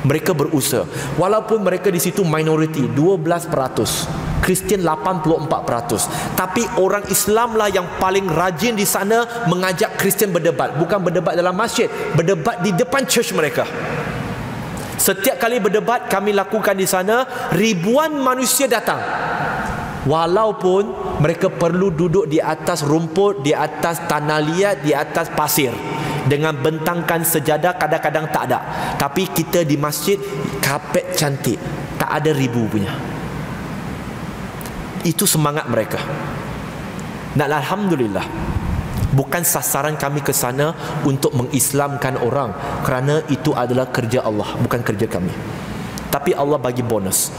Speaker 1: Mereka berusaha, walaupun mereka di situ minoriti 12%, Kristian 84%, tapi orang Islam lah yang paling rajin di sana mengajak Kristian berdebat. Bukan berdebat dalam masjid, berdebat di depan church mereka. Setiap kali berdebat kami lakukan di sana, ribuan manusia datang, walaupun mereka perlu duduk di atas rumput, di atas tanah liat, di atas pasir, dengan bentangkan sejadah, kadang-kadang tak ada. Tapi kita di masjid, kapet cantik, tak ada ribu punya. Itu semangat mereka. Dan alhamdulillah, bukan sasaran kami ke sana untuk mengislamkan orang, kerana itu adalah kerja Allah, bukan kerja kami. Tapi Allah bagi bonus.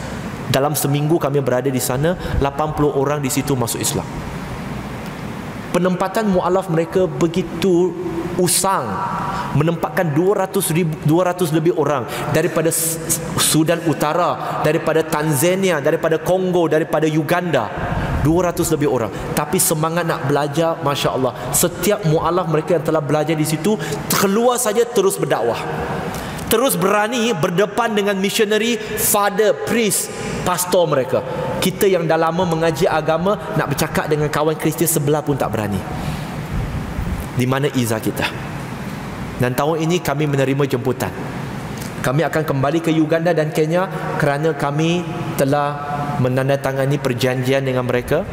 Speaker 1: Dalam seminggu kami berada di sana, 80 orang di situ masuk Islam. Penempatan mu'alaf mereka begitu usang, menempatkan 200 lebih orang daripada Sudan Utara, daripada Tanzania, daripada Kongo, daripada Uganda. 200 lebih orang, tapi semangat nak belajar, Masya Allah. Setiap mu'alaf mereka yang telah belajar di situ, keluar saja terus berdakwah, terus berani berdepan dengan missionary, father, priest, pastor mereka. Kita yang dah lama mengaji agama, nak bercakap dengan kawan Kristian sebelah pun tak berani. Di mana izah kita? Dan tahun ini kami menerima jemputan. Kami akan kembali ke Uganda dan Kenya kerana kami telah menandatangani perjanjian dengan mereka.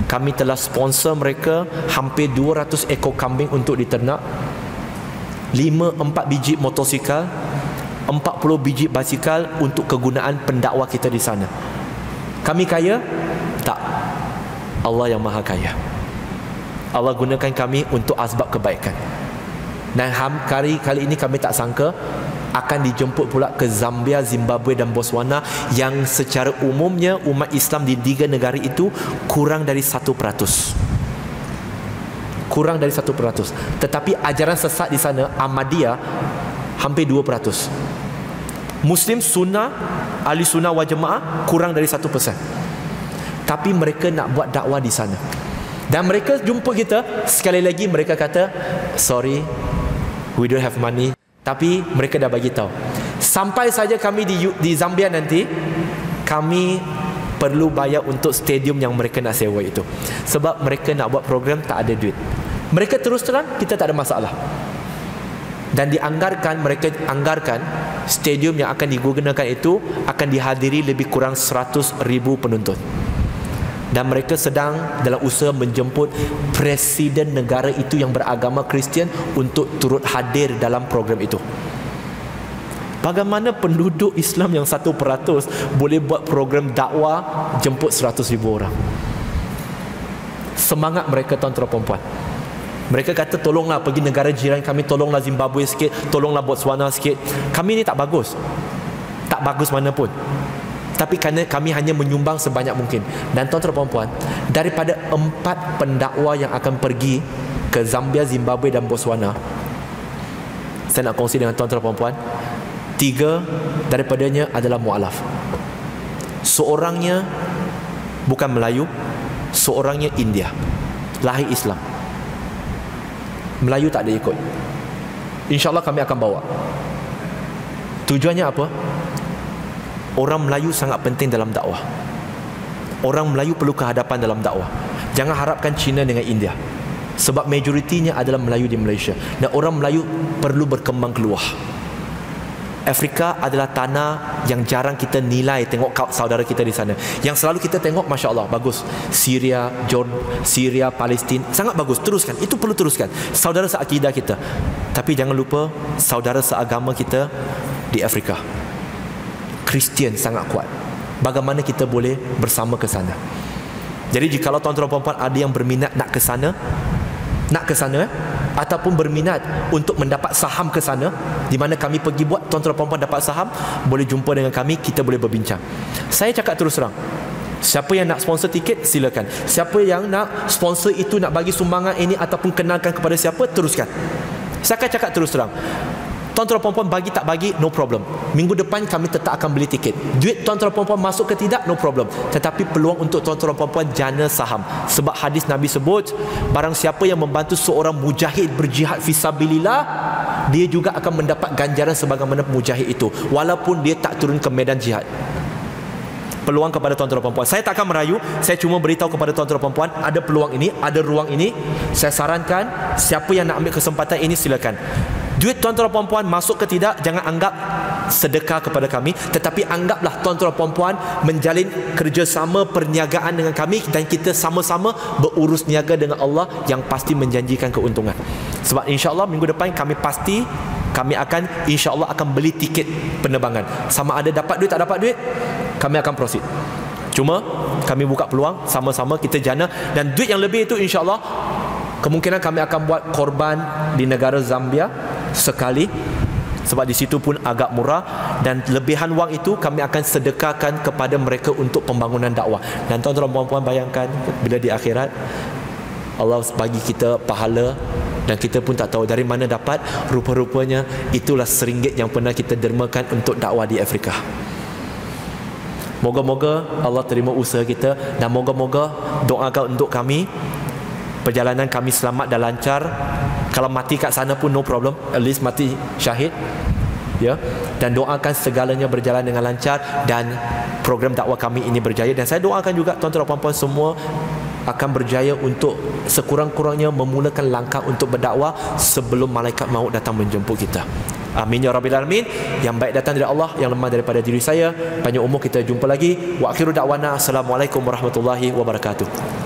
Speaker 1: Kami telah sponsor mereka hampir 200 ekor kambing untuk diternak, 4 biji motosikal, 40 biji basikal untuk kegunaan pendakwa kita di sana. Kami kaya? Tak. Allah yang maha kaya. Allah gunakan kami untuk asbab kebaikan. Dan kali ini kami tak sangka akan dijemput pula ke Zambia, Zimbabwe dan Botswana, yang secara umumnya umat Islam di 3 negara itu kurang dari 1%. Kurang dari 1%. Tetapi ajaran sesat di sana, Ahmadiyah, hampir 2%. Muslim sunnah, ahli sunnah wal jemaah, kurang dari 1%. Tapi mereka nak buat dakwah di sana. Dan mereka jumpa kita, sekali lagi mereka kata, sorry, we don't have money. Tapi mereka dah bagi tahu, sampai saja kami di Zambia nanti, kami perlu bayar untuk stadium yang mereka nak sewa itu. Sebab mereka nak buat program, tak ada duit. Mereka terus terang, kita tak ada masalah. Dan mereka anggarkan stadium yang akan digunakan itu akan dihadiri lebih kurang 100,000 penonton. Dan mereka sedang dalam usaha menjemput presiden negara itu yang beragama Kristian untuk turut hadir dalam program itu. Bagaimana penduduk Islam yang 1% boleh buat program dakwah jemput 100,000 orang? Semangat mereka, tuan-tuan dan puan-puan. Mereka kata, tolonglah pergi negara jiran kami, tolonglah Zimbabwe sikit, tolonglah Botswana sikit. Kami ni tak bagus, tak bagus mana pun, tapi kerana kami hanya menyumbang sebanyak mungkin. Dan tuan-tuan dan puan-puan, daripada 4 pendakwa yang akan pergi ke Zambia, Zimbabwe dan Botswana, saya nak kongsi dengan tuan-tuan dan puan-puan, 3 daripadanya adalah mu'alaf. Seorangnya bukan Melayu, seorangnya India. lahir Islam. Melayu tak ada ikut. InsyaAllah kami akan bawa. Tujuannya apa? Orang Melayu sangat penting dalam dakwah. Orang Melayu perlu kehadapan dalam dakwah. Jangan harapkan China dengan India, sebab majoritinya adalah Melayu di Malaysia, dan orang Melayu perlu berkembang keluar. Afrika adalah tanah yang jarang kita nilai tengok saudara kita di sana. Yang selalu kita tengok, Masya Allah, bagus. Syria, Syria, Palestin, sangat bagus. Teruskan, itu perlu teruskan. Saudara seakidah kita. Tapi jangan lupa saudara seagama kita di Afrika. Kristian sangat kuat. Bagaimana kita boleh bersama ke sana? Jadi jikalau tuan-tuan puan-puan ada yang berminat nak ke sana, ataupun berminat untuk mendapat saham ke sana, di mana kami pergi buat, tuan-tuan puan-puan dapat saham, boleh jumpa dengan kami, kita boleh berbincang. Saya cakap terus terang, siapa yang nak sponsor tiket, silakan. Siapa yang nak sponsor itu, nak bagi sumbangan ini ataupun kenalkan kepada siapa, teruskan. Saya akan cakap terus terang, tuan-tuan puan-puan bagi tak bagi, no problem. Minggu depan kami tetap akan beli tiket. Duit tuan-tuan puan-puan masuk ke tidak, no problem. Tetapi peluang untuk tuan-tuan puan-puan jana saham. Sebab hadis Nabi sebut, barang siapa yang membantu seorang mujahid berjihad fisabilillah, dia juga akan mendapat ganjaran sebagaimana mujahid itu, walaupun dia tak turun ke medan jihad. Peluang kepada tuan-tuan puan-puan. Saya tak akan merayu, saya cuma beritahu kepada tuan-tuan puan-puan, ada peluang ini, ada ruang ini. Saya sarankan siapa yang nak ambil kesempatan ini, silakan. Duit tuan-tuan puan-puan masuk ke tidak, jangan anggap sedekah kepada kami, tetapi anggaplah tuan-tuan puan-puan menjalin kerjasama perniagaan dengan kami, dan kita sama-sama berurus niaga dengan Allah yang pasti menjanjikan keuntungan. Sebab insya-Allah minggu depan kami akan insya-Allah akan beli tiket penerbangan. Sama ada dapat duit tak dapat duit, kami akan proceed. Cuma kami buka peluang sama-sama kita jana, dan duit yang lebih itu insya-Allah kemungkinan kami akan buat korban di negara Zambia sekali, sebab di situ pun agak murah, dan lebihan wang itu kami akan sedekahkan kepada mereka untuk pembangunan dakwah. Dan tuan-tuan dan puan-puan bayangkan, bila di akhirat Allah bagi kita pahala dan kita pun tak tahu dari mana dapat, rupa-rupanya itulah RM1 yang pernah kita dermakan untuk dakwah di Afrika. Moga-moga Allah terima usaha kita, dan moga-moga doakan untuk kami, perjalanan kami selamat dan lancar. Kalau mati kat sana pun no problem, at least mati syahid, ya. Dan doakan segalanya berjalan dengan lancar dan program dakwah kami ini berjaya. Dan saya doakan juga tuan-tuan dan puan-puan semua akan berjaya untuk sekurang-kurangnya memulakan langkah untuk berdakwah sebelum malaikat maut datang menjemput kita. Amin ya rabbil alamin. Yang baik datang dari Allah, yang lemah daripada diri saya. Panjang umur, kita jumpa lagi. Wa akhiru da'wana, assalamualaikum warahmatullahi wabarakatuh.